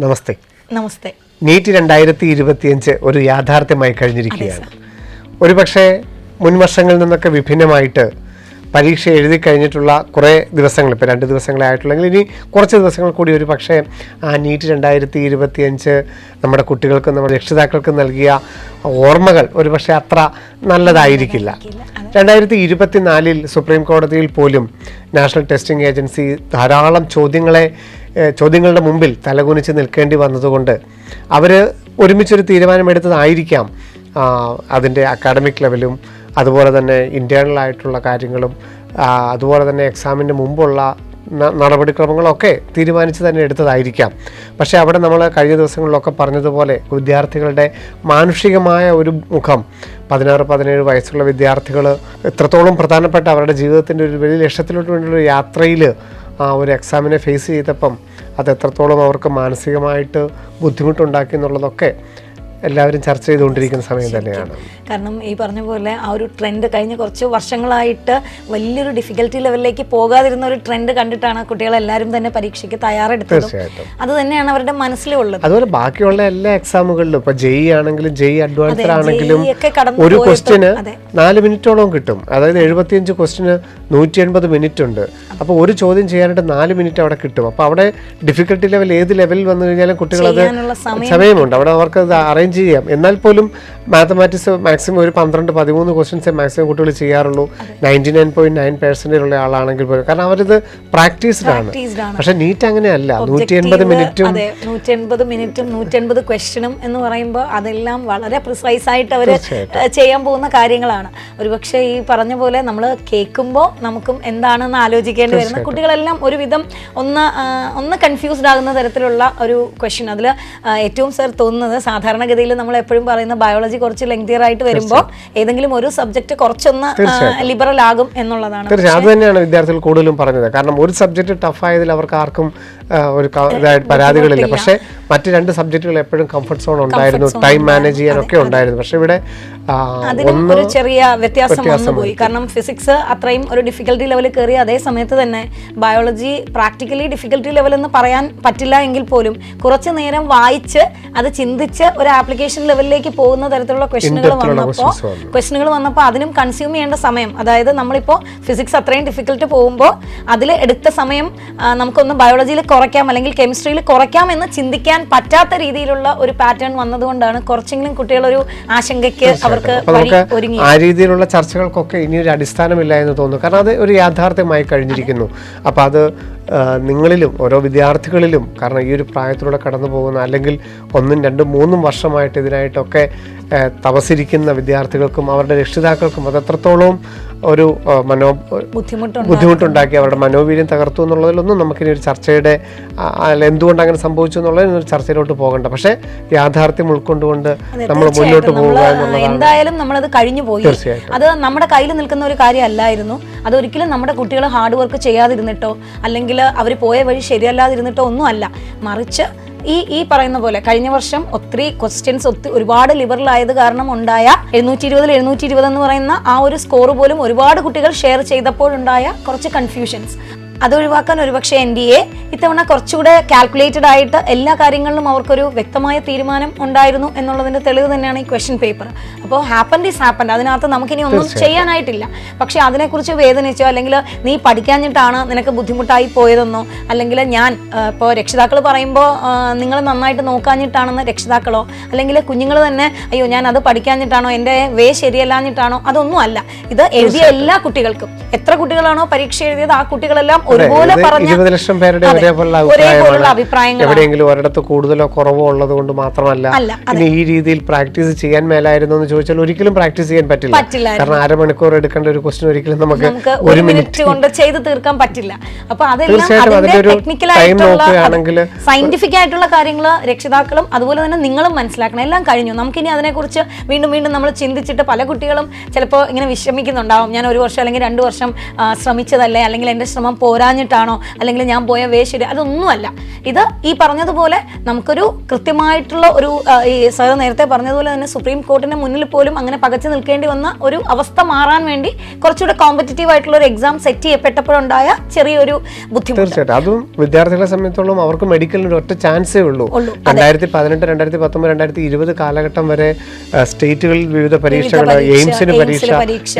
നമസ്തേ. നമസ്തേ. NEET 2025 ഒരു യാഥാർത്ഥ്യമായി കഴിഞ്ഞിരിക്കുകയാണ്. ഒരുപക്ഷെ മുൻ വർഷങ്ങളിൽ നിന്നൊക്കെ വിഭിന്നമായിട്ട് പരീക്ഷ എഴുതി കഴിഞ്ഞിട്ടുള്ള കുറേ ദിവസങ്ങൾ, ഇപ്പോൾ 2 ദിവസങ്ങളെ ആയിട്ടുള്ളെങ്കിൽ ഇനി കുറച്ച് ദിവസങ്ങൾ കൂടി ഒരു പക്ഷേ ആ നീറ്റ് 2025 നമ്മുടെ കുട്ടികൾക്കും നമ്മുടെ രക്ഷിതാക്കൾക്കും നൽകിയ ഓർമ്മകൾ ഒരുപക്ഷെ അത്ര നല്ലതായിരിക്കില്ല. 2024 സുപ്രീം കോടതിയിൽ പോലും നാഷണൽ ടെസ്റ്റിംഗ് ഏജൻസി ധാരാളം ചോദ്യങ്ങളുടെ മുമ്പിൽ തലകുനിച്ച് നിൽക്കേണ്ടി വന്നതുകൊണ്ട് അവർ ഒരുമിച്ചൊരു തീരുമാനമെടുത്തതായിരിക്കാം അതിൻ്റെ അക്കാഡമിക് ലെവലും അതുപോലെ തന്നെ ഇൻറ്റേർണലായിട്ടുള്ള കാര്യങ്ങളും അതുപോലെ തന്നെ എക്സാമിൻ്റെ മുമ്പുള്ള നടപടിക്രമങ്ങളൊക്കെ തീരുമാനിച്ച് തന്നെ എടുത്തതായിരിക്കാം. പക്ഷേ അവിടെ നമ്മൾ കഴിഞ്ഞ ദിവസങ്ങളിലൊക്കെ പറഞ്ഞതുപോലെ വിദ്യാർത്ഥികളുടെ മാനുഷികമായ ഒരു മുഖം, 16-17 വയസ്സുള്ള വിദ്യാർത്ഥികൾ എത്രത്തോളം പ്രധാനപ്പെട്ട അവരുടെ ജീവിതത്തിൻ്റെ ഒരു വലിയ ലക്ഷ്യത്തിലോട്ട് വേണ്ടിയുള്ള യാത്രയിൽ ഒരു എക്സാമിനെ ഫേസ് ചെയ്തപ്പം അത് എത്രത്തോളം അവർക്ക് മാനസികമായിട്ട് ബുദ്ധിമുട്ടുണ്ടാക്കി എന്നുള്ളതൊക്കെ എല്ലാവരും ചർച്ച ചെയ്തുകൊണ്ടിരിക്കുന്ന സമയം തന്നെയാണ്. കാരണം ഈ പറഞ്ഞ പോലെ ആ ഒരു ട്രെൻഡ് കഴിഞ്ഞ കുറച്ച് വർഷങ്ങളായിട്ട് വലിയൊരു ഡിഫിക്കൽറ്റി ലെവലിലേക്ക് പോകാതിരുന്ന ഒരു ട്രെൻഡ് കണ്ടിട്ടാണ് കുട്ടികളെല്ലാവരും തന്നെ പരീക്ഷയ്ക്ക് തയ്യാറെടുത്തത്. അത് തന്നെയാണ് അവരുടെ മനസ്സിലുള്ളത്. അതുപോലെ ബാക്കിയുള്ള എല്ലാ എക്സാമുകളിലും ഇപ്പോൾ JEE ആണെങ്കിലും JEE അഡ്വാൻസ്ഡ് ആണെങ്കിലും ഒരു ക്വസ്റ്റ്യന് 4 മിനിറ്റോളം കിട്ടും. അതായത് 75 ക്വസ്റ്റ്യന് 180 മിനിറ്റ് ഉണ്ട്. അപ്പോൾ ഒരു ചോദ്യം ചെയ്യാനായിട്ട് 4 മിനിറ്റ് അവിടെ കിട്ടും. അപ്പോൾ അവിടെ ഡിഫിക്കൽട്ടി ലെവൽ ഏത് ലെവലിൽ വന്നു കഴിഞ്ഞാലും കുട്ടികളത് സമയമുണ്ട്, അവിടെ അവർക്ക് അത് അറേഞ്ച് ചെയ്യാം. എന്നാൽ പോലും മാത്തമാറ്റിക്സ് മാക്സിമം ഒരു 12-13 ക്വസ്റ്റ്യൻസേ മാക്സിമം കുട്ടികൾ ചെയ്യാറുള്ളൂ. 99.9% ഉള്ള ആളാണെങ്കിൽ പോലും, കാരണം അവരിത് പ്രാക്ടീസ്ഡ് ആണ്. പക്ഷെ നീറ്റ് അങ്ങനെയല്ല. 180 മിനിറ്റും 180 ക്വസ്റ്റ്യനും എന്ന് പറയുമ്പോൾ അതെല്ലാം വളരെ പ്രിസൈസ് ആയിട്ട് അവർ ചെയ്യാൻ പോകുന്ന കാര്യങ്ങളാണ്. ഒരുപക്ഷെ ഈ പറഞ്ഞ പോലെ നമ്മൾ കേൾക്കുമ്പോൾ നമുക്കും എന്താണെന്ന് ആലോചിക്കേണ്ടി വരുന്ന കുട്ടികളെല്ലാം ഒരുവിധം ഒന്ന് കൺഫ്യൂസ്ഡ് ആകുന്ന തരത്തിലുള്ള ഒരു ക്വസ്റ്റ്യൻ. അതിൽ ഏറ്റവും സാർ തോന്നുന്നത് സാധാരണഗതിയിൽ നമ്മൾ എപ്പോഴും പറയുന്ന ബയോളജി കുറച്ച് ലെങ്തിയർ ആയിട്ട് വരുമ്പോൾ ഏതെങ്കിലും ഒരു സബ്ജക്ട് കുറച്ചൊന്ന് ലിബറൽ ആകും എന്നുള്ളതാണ്. തീർച്ചയായും അത് തന്നെയാണ് വിദ്യാർത്ഥികൾ കൂടുതലും പറഞ്ഞത്. കാരണം ഒരു സബ്ജക്ട് ടഫ് ആയതിൽ അവർക്ക് ആർക്കും ഒരു പരാതികളില്ല. പക്ഷേ മറ്റ് 2 സബ്ജക്റ്റുകൾ എപ്പോഴും കംഫർട്ട് സോൺ ഉണ്ടായിരുന്നു, ടൈം മാനേജ് ചെയ്യാനൊക്കെ ഉണ്ടായിരുന്നു. പക്ഷെ ഇവിടെ ഒരു ചെറിയ വ്യത്യാസം വന്നുപോയി. കാരണം ഫിസിക്സ് അത്രയും ഒരു ഡിഫിക്കൽട്ടി ലെവലിൽ കയറി, അതേ സമയത്ത് തന്നെ ബയോളജി പ്രാക്ടിക്കലി ഡിഫിക്കൽട്ടി ലെവൽ എന്ന് പറയാൻ പറ്റില്ല എങ്കിൽ പോലും കുറച്ചു നേരം വായിച്ച് അത് ചിന്തിച്ച് ഒരു ആപ്ലിക്കേഷൻ ലെവലിലേക്ക് പോകുന്ന തരത്തിലുള്ള ക്വസ്റ്റ്യനുകൾ വന്നപ്പോൾ അതിനും കൺസ്യൂം ചെയ്യേണ്ട സമയം, അതായത് നമ്മളിപ്പോൾ ഫിസിക്സ് അത്രയും ഡിഫിക്കൽട്ട് പോകുമ്പോൾ അതിൽ എടുത്ത സമയം നമുക്കൊന്ന് ബയോളജിയിൽ കുറയ്ക്കാം അല്ലെങ്കിൽ കെമിസ്ട്രിയിൽ കുറയ്ക്കാം എന്ന് ചിന്തിക്കാൻ പറ്റാത്ത രീതിയിലുള്ള ഒരു പാറ്റേൺ വന്നതുകൊണ്ടാണ് കുറച്ചെങ്കിലും കുട്ടികളൊരു ആശങ്കയ്ക്ക് അവർക്ക് ഒരുങ്ങി. ആ രീതിയിലുള്ള ചർച്ചകൾക്കൊക്കെ ഇനി ഒരു അടിസ്ഥാനമില്ല എന്ന് തോന്നുന്നു. കാരണം അത് ഒരു യാഥാർത്ഥ്യമായി കഴിഞ്ഞിരിക്കുന്നു. അപ്പോൾ അത് നിങ്ങളിലും ഓരോ വിദ്യാർത്ഥികളിലും, കാരണം ഈ ഒരു പ്രായത്തിലൂടെ കടന്നു പോകുന്ന അല്ലെങ്കിൽ 1, 2, 3 വർഷമായിട്ട് ഇതിനായിട്ടൊക്കെ തപസിരിക്കുന്ന വിദ്യാർത്ഥികൾക്കും അവരുടെ രക്ഷിതാക്കൾക്കും അത് എത്രത്തോളം ഒരു ബുദ്ധിമുട്ടുണ്ടാക്കി അവരുടെ മനോവീര്യം തകർത്തു എന്നുള്ളതിലൊന്നും നമുക്കിനി ഒരു ചർച്ചയുടെ എന്തുകൊണ്ട് അങ്ങനെ സംഭവിച്ചു എന്നുള്ളതിനൊരു ചർച്ചയിലോട്ട് പോകണ്ട. പക്ഷേ യാഥാർത്ഥ്യം ഉൾക്കൊണ്ടുകൊണ്ട് നമ്മൾ മുന്നോട്ട് പോവുക എന്നുള്ളതാണ്. എന്തായാലും നമ്മളത് കഴിഞ്ഞു പോയി. അത് നമ്മുടെ കയ്യിൽ നിൽക്കുന്ന ഒരു കാര്യമല്ലായിരുന്നു. അതൊരിക്കലും നമ്മുടെ കുട്ടികൾ ഹാർഡ് വർക്ക് ചെയ്യാതിരുന്നിട്ടോ അല്ലെങ്കിൽ അവർ പോയ വഴി ശരിയല്ലാതിരുന്നിട്ടോ ഒന്നും അല്ല. മറിച്ച് ഈ പറയുന്ന പോലെ കഴിഞ്ഞ വർഷം ഒത്തിരി ക്വസ്റ്റ്യൻസ് ഒരുപാട് ലിബറൽ ആയത് കാരണം ഉണ്ടായ 720 എന്ന് പറയുന്ന ആ ഒരു സ്കോർ പോലും ഒരുപാട് കുട്ടികൾ ഷെയർ ചെയ്തപ്പോഴുണ്ടായ കുറച്ച് കൺഫ്യൂഷൻസ് അതൊഴിവാക്കാൻ ഒരുപക്ഷെ NDA ഇത്തവണ കുറച്ചുകൂടെ കാൽക്കുലേറ്റഡ് ആയിട്ട് എല്ലാ കാര്യങ്ങളിലും അവർക്കൊരു വ്യക്തമായ തീരുമാനം ഉണ്ടായിരുന്നു എന്നുള്ളതിന്റെ തെളിവ് തന്നെയാണ് ഈ ക്വസ്റ്റ്യൻ പേപ്പർ. അപ്പോൾ ഹാപ്പൻഡ് ഈസ് ഹാപ്പൻഡ്, അതിനകത്ത് നമുക്കിനി ഒന്നും ചെയ്യാനായിട്ടില്ല. പക്ഷെ അതിനെക്കുറിച്ച് വേദനിച്ചോ അല്ലെങ്കിൽ നീ പഠിക്കാഞ്ഞിട്ടാണ് നിനക്ക് ബുദ്ധിമുട്ടായി പോയതെന്നോ അല്ലെങ്കിൽ ഞാൻ ഇപ്പോൾ രക്ഷിതാക്കൾ പറയുമ്പോൾ നിങ്ങൾ നന്നായിട്ട് നോക്കാഞ്ഞിട്ടാണെന്ന് രക്ഷിതാക്കളോ അല്ലെങ്കിൽ കുഞ്ഞുങ്ങൾ തന്നെ അയ്യോ ഞാൻ അത് പഠിക്കാഞ്ഞിട്ടാണോ എൻ്റെ ശരിയല്ലാഞ്ഞിട്ടാണോ, അതൊന്നും അല്ല. ഇത് എഴുതിയ എല്ലാ കുട്ടികൾക്കും, എത്ര കുട്ടികളാണോ പരീക്ഷ എഴുതിയത് ആ കുട്ടികളെല്ലാം ഒരുപോലെ 20 ലക്ഷം പേരുടെ ഒരേപോലുള്ള അഭിപ്രായങ്ങൾ. എവിടെയെങ്കിലും ഒരിടത്ത് കൂടുതലോ കുറവോ ഉള്ളത് കൊണ്ട് മാത്രമല്ല. ഇനി ഈ രീതിയിൽ പ്രാക്ടീസ് ചെയ്യാൻ മേലായിരുന്നു എന്ന് ചോദിച്ചാൽ ഒരിക്കലും പ്രാക്ടീസ് ചെയ്യാൻ പറ്റില്ല. കാരണം 1/2 മണിക്കൂർ എടുക്കേണ്ട ഒരു ക്വസ്റ്റ്യൻ ഒരിക്കലും നമുക്ക് 1 മിനിറ്റ് കൊണ്ട് ചെയ്ത് തീർക്കാൻ പറ്റില്ല. അപ്പൊ സയന്റിഫിക് ആയിട്ടുള്ള കാര്യങ്ങൾ രക്ഷിതാക്കളും അതുപോലെ തന്നെ നിങ്ങളും മനസ്സിലാക്കണം. എല്ലാം കഴിഞ്ഞു. നമുക്കിനി അതിനെക്കുറിച്ച് വീണ്ടും നമ്മൾ ചിന്തിച്ചിട്ട് പല കുട്ടികളും ചിലപ്പോൾ ഇങ്ങനെ വിഷമിക്കുന്നുണ്ടാവും. ഞാൻ 1 വർഷം അല്ലെങ്കിൽ 2 വർഷം ശ്രമിച്ചതല്ലേ, അല്ലെങ്കിൽ എൻ്റെ ശ്രമം പോരാ പോരാഞ്ഞിട്ടാണോ അല്ലെങ്കിൽ ഞാൻ പോയ വേ ശരി, അതൊന്നുമല്ല. ഇത് ഈ പറഞ്ഞതുപോലെ നമുക്കൊരു കൃത്യമായിട്ടുള്ള ഒരു ഈ സർ നേരത്തെ പറഞ്ഞതുപോലെ തന്നെ സുപ്രീം കോർട്ടിന്റെ മുന്നിൽ പോലും അങ്ങനെ പകച്ചു നിൽക്കേണ്ടി വന്ന ഒരു അവസ്ഥ മാറാൻ വേണ്ടി കുറച്ചുകൂടെ കോമ്പറ്റീറ്റീവ് ആയിട്ടുള്ള ഒരു എക്സാം സെറ്റ് ചെയ്യപ്പെട്ടപ്പോഴുണ്ടായ ചെറിയൊരു ബുദ്ധിമുട്ട്. തീർച്ചയായിട്ടും അതും വിദ്യാർത്ഥികളെ സംബന്ധിച്ചോളം അവർക്ക് മെഡിക്കലിന് ഒറ്റ ചാൻസേ ഉള്ളൂ. 2018, 2019, 2020 കാലഘട്ടം വരെ സ്റ്റേറ്റുകളിൽ വിവിധ പരീക്ഷകൾ, എയിംസിന് പരീക്ഷ,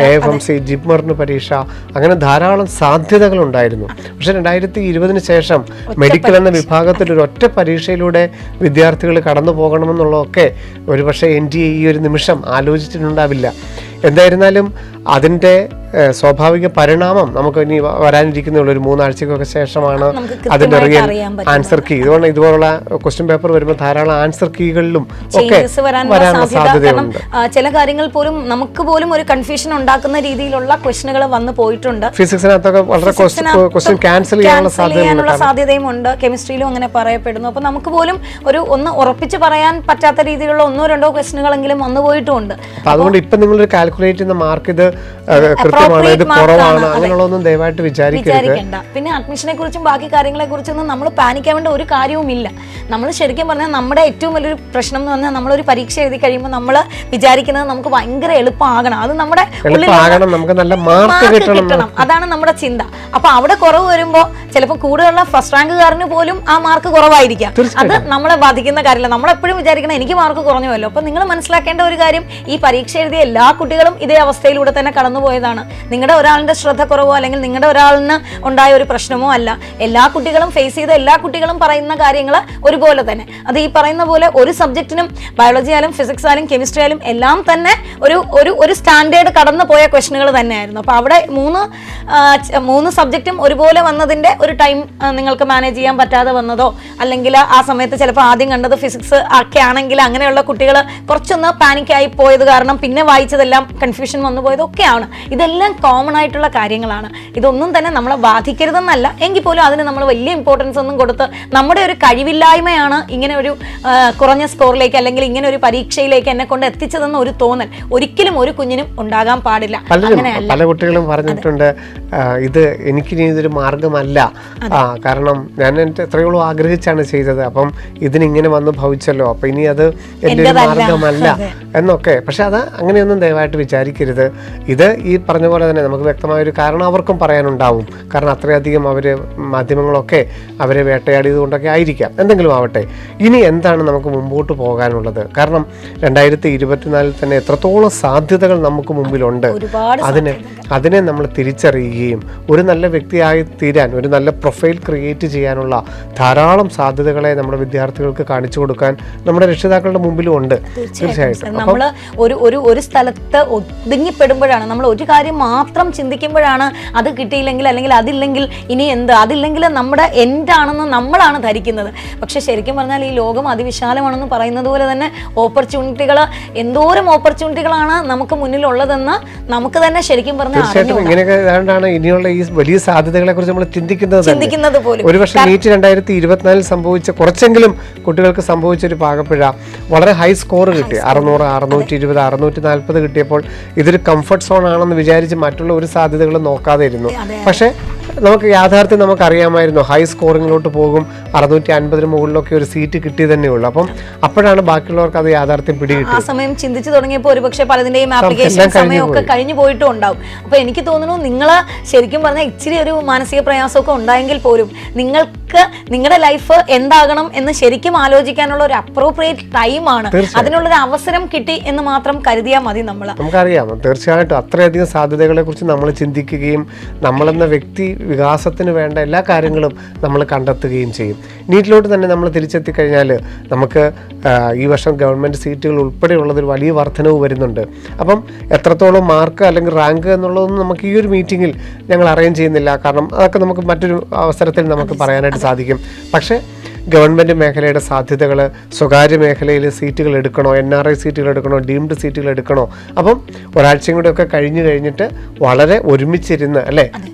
AFMC, ജിപ്മറിന് പരീക്ഷ, അങ്ങനെ ധാരാളം സാധ്യതകൾ ഉണ്ടായിരുന്നു. പക്ഷെ 2020 ശേഷം മെഡിക്കൽ എന്ന വിഭാഗത്തിൽ ഒരു ഒറ്റ പരീക്ഷയിലൂടെ വിദ്യാർത്ഥികൾ കടന്നു പോകണമെന്നുള്ളതൊക്കെ ഒരുപക്ഷെ NTA ഈ ഒരു നിമിഷം ആലോചിച്ചിട്ടുണ്ടാവില്ല. എന്തായിരുന്നാലും അതിൻ്റെ സ്വാഭാവിക പരിണാമം നമുക്ക് ഇനി വരാനിരിക്കുന്നുള്ള ഒരു 3 ആഴ്ചക്കൊക്കെ ശേഷമാണ് അതിൻ്റെ റിയൽ ആൻസർ കീ. ഇതുകൊണ്ട് ഇതുപോലുള്ള ക്വസ്റ്റ്യൻ പേപ്പർ വരുമ്പോൾ ധാരാളം ആൻസർ കീകളിലും ഒക്കെ വരാനുള്ള സാധ്യതയുണ്ട്. ചില കാര്യങ്ങൾ പോലും നമുക്ക് പോലും ഒരു കൺഫ്യൂഷൻ ഉണ്ടാക്കുന്ന രീതിയിലുള്ള ക്വസ്റ്റ്യനുകൾ വന്നു പോയിട്ടുണ്ട്. ഫിസിക്സിനകത്തൊക്കെ വളരെ ക്വസ്റ്റ്യൻ ക്യാൻസൽ ചെയ്യാനുള്ള സാധ്യതയും ഉണ്ട്. കെമിസ്ട്രിയിലും അങ്ങനെ പറയപ്പെടുന്നു. അപ്പൊ നമുക്ക് പോലും ഒന്ന് ഉറപ്പിച്ച് പറയാൻ പറ്റാത്ത രീതിയിലുള്ള 1-2 ക്വസ്റ്റ്യനുകളെങ്കിലും വന്നു പോയിട്ടുമുണ്ട്. അതുകൊണ്ട് ഇപ്പൊ നിങ്ങളൊരു കാൽക്കുലേറ്റ് ചെയ്യുന്ന മാർക്ക് ഇത് കൃത്യമാണ്, ഇത് കുറവാണ്, അങ്ങനെയുള്ളതൊന്നും ദയവായിട്ട് വിചാരിക്കരുത്. പിന്നെ അഡ്മിഷനെ കുറിച്ചും ബാക്കി കാര്യങ്ങളെ കുറിച്ചൊന്നും നമ്മൾ പാനിക്കാവേണ്ട ഒരു കാര്യവുമില്ല. നമ്മൾ ശരിക്കും പറഞ്ഞാൽ നമ്മുടെ ഏറ്റവും വലിയൊരു പ്രശ്നം എന്ന് പറഞ്ഞാൽ നമ്മളൊരു പരീക്ഷ എഴുതി കഴിയുമ്പോൾ നമ്മൾ വിചാരിക്കുന്നത് നമുക്ക് ഭയങ്കര എളുപ്പമാകണം, അത് നമ്മുടെ നമുക്ക് നല്ല മാർക്ക് കിട്ടണം, അതാണ് നമ്മുടെ ചിന്ത. അപ്പൊ അവിടെ കുറവ് വരുമ്പോൾ ചിലപ്പോൾ കൂടുതലുള്ള ഫസ്റ്റ് റാങ്കുകാരന് പോലും ആ മാർക്ക് കുറവായിരിക്കാം. അത് നമ്മളെ ബാധിക്കുന്ന കാര്യമില്ല. നമ്മളെപ്പോഴും വിചാരിക്കണം എനിക്ക് മാർക്ക് കുറഞ്ഞുവല്ലോ. അപ്പൊ നിങ്ങൾ മനസ്സിലാക്കേണ്ട ഒരു കാര്യം, ഈ പരീക്ഷ എഴുതിയ എല്ലാ കുട്ടികളും ഇതേ അവസ്ഥയിലൂടെ തന്നെ കടന്നുപോയതാണ്. നിങ്ങളുടെ ഒരാളുടെ ശ്രദ്ധ കുറവോ അല്ലെങ്കിൽ നിങ്ങളുടെ ഒരാളിന് ഉണ്ടായ ഒരു പ്രശ്നമോ അല്ല. എല്ലാ കുട്ടികളും ഫേസ് ചെയ്ത എല്ലാ കുട്ടികളും പറയുന്ന കാര്യങ്ങൾ ഒരുപോലെ തന്നെ. അത് ഈ പറയുന്ന പോലെ ഒരു സബ്ജക്റ്റിനും ബയോളജി ആയാലും ഫിസിക്സ് ആയാലും കെമിസ്ട്രി ആയാലും എല്ലാം തന്നെ ഒരു സ്റ്റാൻഡേർഡ് കടന്നു പോയ ക്വസ്റ്റനുകൾ തന്നെയായിരുന്നു. അപ്പോൾ അവിടെ മൂന്ന് സബ്ജക്റ്റും ഒരുപോലെ വന്നതിൻ്റെ ഒരു ടൈം നിങ്ങൾക്ക് മാനേജ് ചെയ്യാൻ പറ്റാതെ വന്നതോ അല്ലെങ്കിൽ ആ സമയത്ത് ചിലപ്പോൾ ആദ്യം കണ്ടത് ഫിസിക്സ് ഒക്കെ ആണെങ്കിൽ അങ്ങനെയുള്ള കുട്ടികൾ കുറച്ചൊന്ന് പാനിക്കായി പോയത് കാരണം പിന്നെ വായിച്ചതെല്ലാം കൺഫ്യൂഷൻ വന്നു പോയതൊക്കെയാണ്. ഇതെല്ലാം കോമൺ ആയിട്ടുള്ള കാര്യങ്ങളാണ്. ഇതൊന്നും തന്നെ നമ്മളെ ബാധിക്കരുതെന്നല്ല, എങ്കിൽ പോലും അതിന് നമ്മൾ വലിയ ഇമ്പോർട്ടൻസ് ഒന്നും കൊടുത്ത് നമ്മുടെ ഒരു കഴിവില്ലായ്മയാണ് ഇങ്ങനെ ഒരു കുറഞ്ഞ സ്കോറിലേക്ക് അല്ലെങ്കിൽ ഇങ്ങനെ ഒരു പരീക്ഷയിലേക്ക് എന്നെ കൊണ്ട് എത്തിച്ചതെന്ന് ഒരു തോന്നൽ ഒരിക്കലും ഒരു കുഞ്ഞിനും ഉണ്ടാകാൻ പാടില്ല. പല കുട്ടികളും പറഞ്ഞിട്ടുണ്ട് ഇത് എനിക്കിനി ഇതൊരു മാർഗമല്ല, കാരണം ഞാൻ എത്രയോളം ആഗ്രഹിച്ചാണ് ചെയ്തത്, അപ്പം ഇതിനിങ്ങനെ വന്ന് ഭവിച്ചല്ലോ, അപ്പൊ ഇനി അത് എൻ്റെ ഒരു മാർഗമല്ല എന്നൊക്കെ. പക്ഷെ അത് അങ്ങനെയൊന്നും ദയവായിട്ട് വിചാരിക്കരുത്. ഇത് ഈ പറഞ്ഞ പോലെ തന്നെ നമുക്ക് വ്യക്തമായൊരു കാരണം അവർക്കും പറയാനുണ്ടാവും. കാരണം അത്രയധികം അവര് മാധ്യമങ്ങളൊക്കെ അവരെ വേട്ടയാടിയത് കൊണ്ടൊക്കെ ആയിരിക്കാം, എന്തെങ്കിലും ആവട്ടെ. ഇനി എന്താണ് നമുക്ക് മുമ്പോട്ട് പോകാനുള്ളത്? കാരണം 2024 തന്നെ എത്രത്തോളം സാധ്യതകൾ നമുക്ക് മുമ്പിലുണ്ട്. അതിനെ നമ്മൾ തിരിച്ചറിയുകയും ഒരു നല്ല വ്യക്തിയായി തീരാൻ, ഒരു നല്ല പ്രൊഫൈൽ ക്രിയേറ്റ് ചെയ്യാനുള്ള ധാരാളം സാധ്യതകളെ നമ്മുടെ വിദ്യാർത്ഥികൾക്ക് കാണിച്ചു കൊടുക്കാൻ നമ്മുടെ രക്ഷിതാക്കളുടെ മുമ്പിലും ഉണ്ട്. തീർച്ചയായിട്ടും നമ്മൾ ഒരു സ്ഥലത്ത് ഒതുങ്ങിപ്പെടുമ്പോഴാണ്, നമ്മൾ ഒരു കാര്യം മാത്രം ചിന്തിക്കുമ്പോഴാണ് അത് കിട്ടിയില്ലെങ്കിൽ അല്ലെങ്കിൽ അതില്ലെങ്കിൽ ഇനി എന്ത്, അതില്ലെങ്കിൽ നമ്മുടെ എൻഡാണെന്ന് നമ്മളാണ് ധരിക്കുന്നത്. പക്ഷെ ശരിക്കും പറഞ്ഞാൽ ഈ ലോകം അതിവിശാലമാണെന്ന് പറയുന്നത് പോലെ തന്നെ ഓപ്പർച്യൂണിറ്റികൾ, എന്തോരം ഓപ്പർച്യൂണിറ്റികളാണ് നമുക്ക് മുന്നിലുള്ളതെന്ന് നമുക്ക് തന്നെ ശരിക്കും പറഞ്ഞാൽ ഇങ്ങനെയൊക്കെ ഏതാണ്ടാണ് ഇനിയുള്ള ഈ വലിയ സാധ്യതകളെ കുറിച്ച് നമ്മൾ ചിന്തിക്കുന്നത് പോലും. ഒരുപക്ഷെ നീറ്റ് 2024 സംഭവിച്ച കുറച്ചെങ്കിലും കുട്ടികൾക്ക് സംഭവിച്ചൊരു പാകപ്പിഴ, വളരെ ഹൈ സ്കോർ കിട്ടി, 600, 620, 640 കിട്ടിയപ്പോൾ ഇതൊരു കംഫർട്ട് സോൺ ആണെന്ന് വിചാരിച്ച് മറ്റുള്ള ഒരു സാധ്യതകളും നോക്കാതെ ഇരുന്നു. പക്ഷെ നമുക്ക് യാഥാർത്ഥ്യം നമുക്കറിയാമായിരുന്നു, ഹൈ സ്കോറിങ്ങിലോട്ട് പോകും, 650 മുകളിലൊക്കെ ഒരു സീറ്റ് കിട്ടി തന്നെ ഉള്ളൂ. അപ്പം അപ്പോഴാണ് ബാക്കിയുള്ളവർക്ക് അത് യാഥാർത്ഥ്യം പിടികിട്ടി. ആ സമയം ചിന്തിച്ചു തുടങ്ങിയപ്പോൾ ഒരുപക്ഷെ പലതിന്റെയും ആപ്ലിക്കേഷൻ സമയമൊക്കെ കഴിഞ്ഞു പോയിട്ടും ഉണ്ടാവും. അപ്പൊ എനിക്ക് തോന്നുന്നു നിങ്ങൾ ശരിക്കും പറഞ്ഞാൽ ഇച്ചിരി ഒരു മാനസിക പ്രയാസമൊക്കെ ഉണ്ടായെങ്കിൽ പോലും നിങ്ങൾക്ക് നിങ്ങളുടെ ലൈഫ് എന്താകണം എന്ന് ശരിക്കും ആലോചിക്കാനുള്ള ഒരു അപ്രോപ്രിയേറ്റ് ടൈമാണ്, അതിനുള്ളൊരു അവസരം കിട്ടി എന്ന് മാത്രം കരുതിയാൽ മതി. നമുക്കറിയാം തീർച്ചയായിട്ടും അത്രയധികം സാധ്യതകളെ കുറിച്ച് നമ്മൾ ചിന്തിക്കുകയും നമ്മളെന്ന വ്യക്തി വികാസത്തിന് വേണ്ട എല്ലാ കാര്യങ്ങളും നമ്മൾ കണ്ടെത്തുകയും ചെയ്യും. നീറ്റിലോട്ട് തന്നെ നമ്മൾ തിരിച്ചെത്തി കഴിഞ്ഞാൽ നമുക്ക് ഈ വർഷം ഗവൺമെൻറ് സീറ്റുകൾ ഉൾപ്പെടെയുള്ളതൊരു വലിയ വർധനവ് വരുന്നുണ്ട്. അപ്പം എത്രത്തോളം മാർക്ക് അല്ലെങ്കിൽ റാങ്ക് എന്നുള്ളതൊന്നും നമുക്ക് ഈ ഒരു മീറ്റിങ്ങിൽ ഞങ്ങൾ അറേഞ്ച് ചെയ്യുന്നില്ല, കാരണം അതൊക്കെ നമുക്ക് മറ്റൊരു അവസരത്തിൽ നമുക്ക് പറയാനായിട്ട് സാധിക്കും. പക്ഷേ ഗവൺമെൻറ് മേഖലയുടെ സാധ്യതകൾ, സ്വകാര്യ മേഖലയിൽ സീറ്റുകൾ എടുക്കണോ, NRI സീറ്റുകൾ എടുക്കണോ, ഡീംഡ് സീറ്റുകൾ എടുക്കണോ. അപ്പം ഒരാഴ്ചയും കൂടെ ഒക്കെ കഴിഞ്ഞിട്ട് വളരെ ഒരുമിച്ചിരുന്ന് അല്ലേ,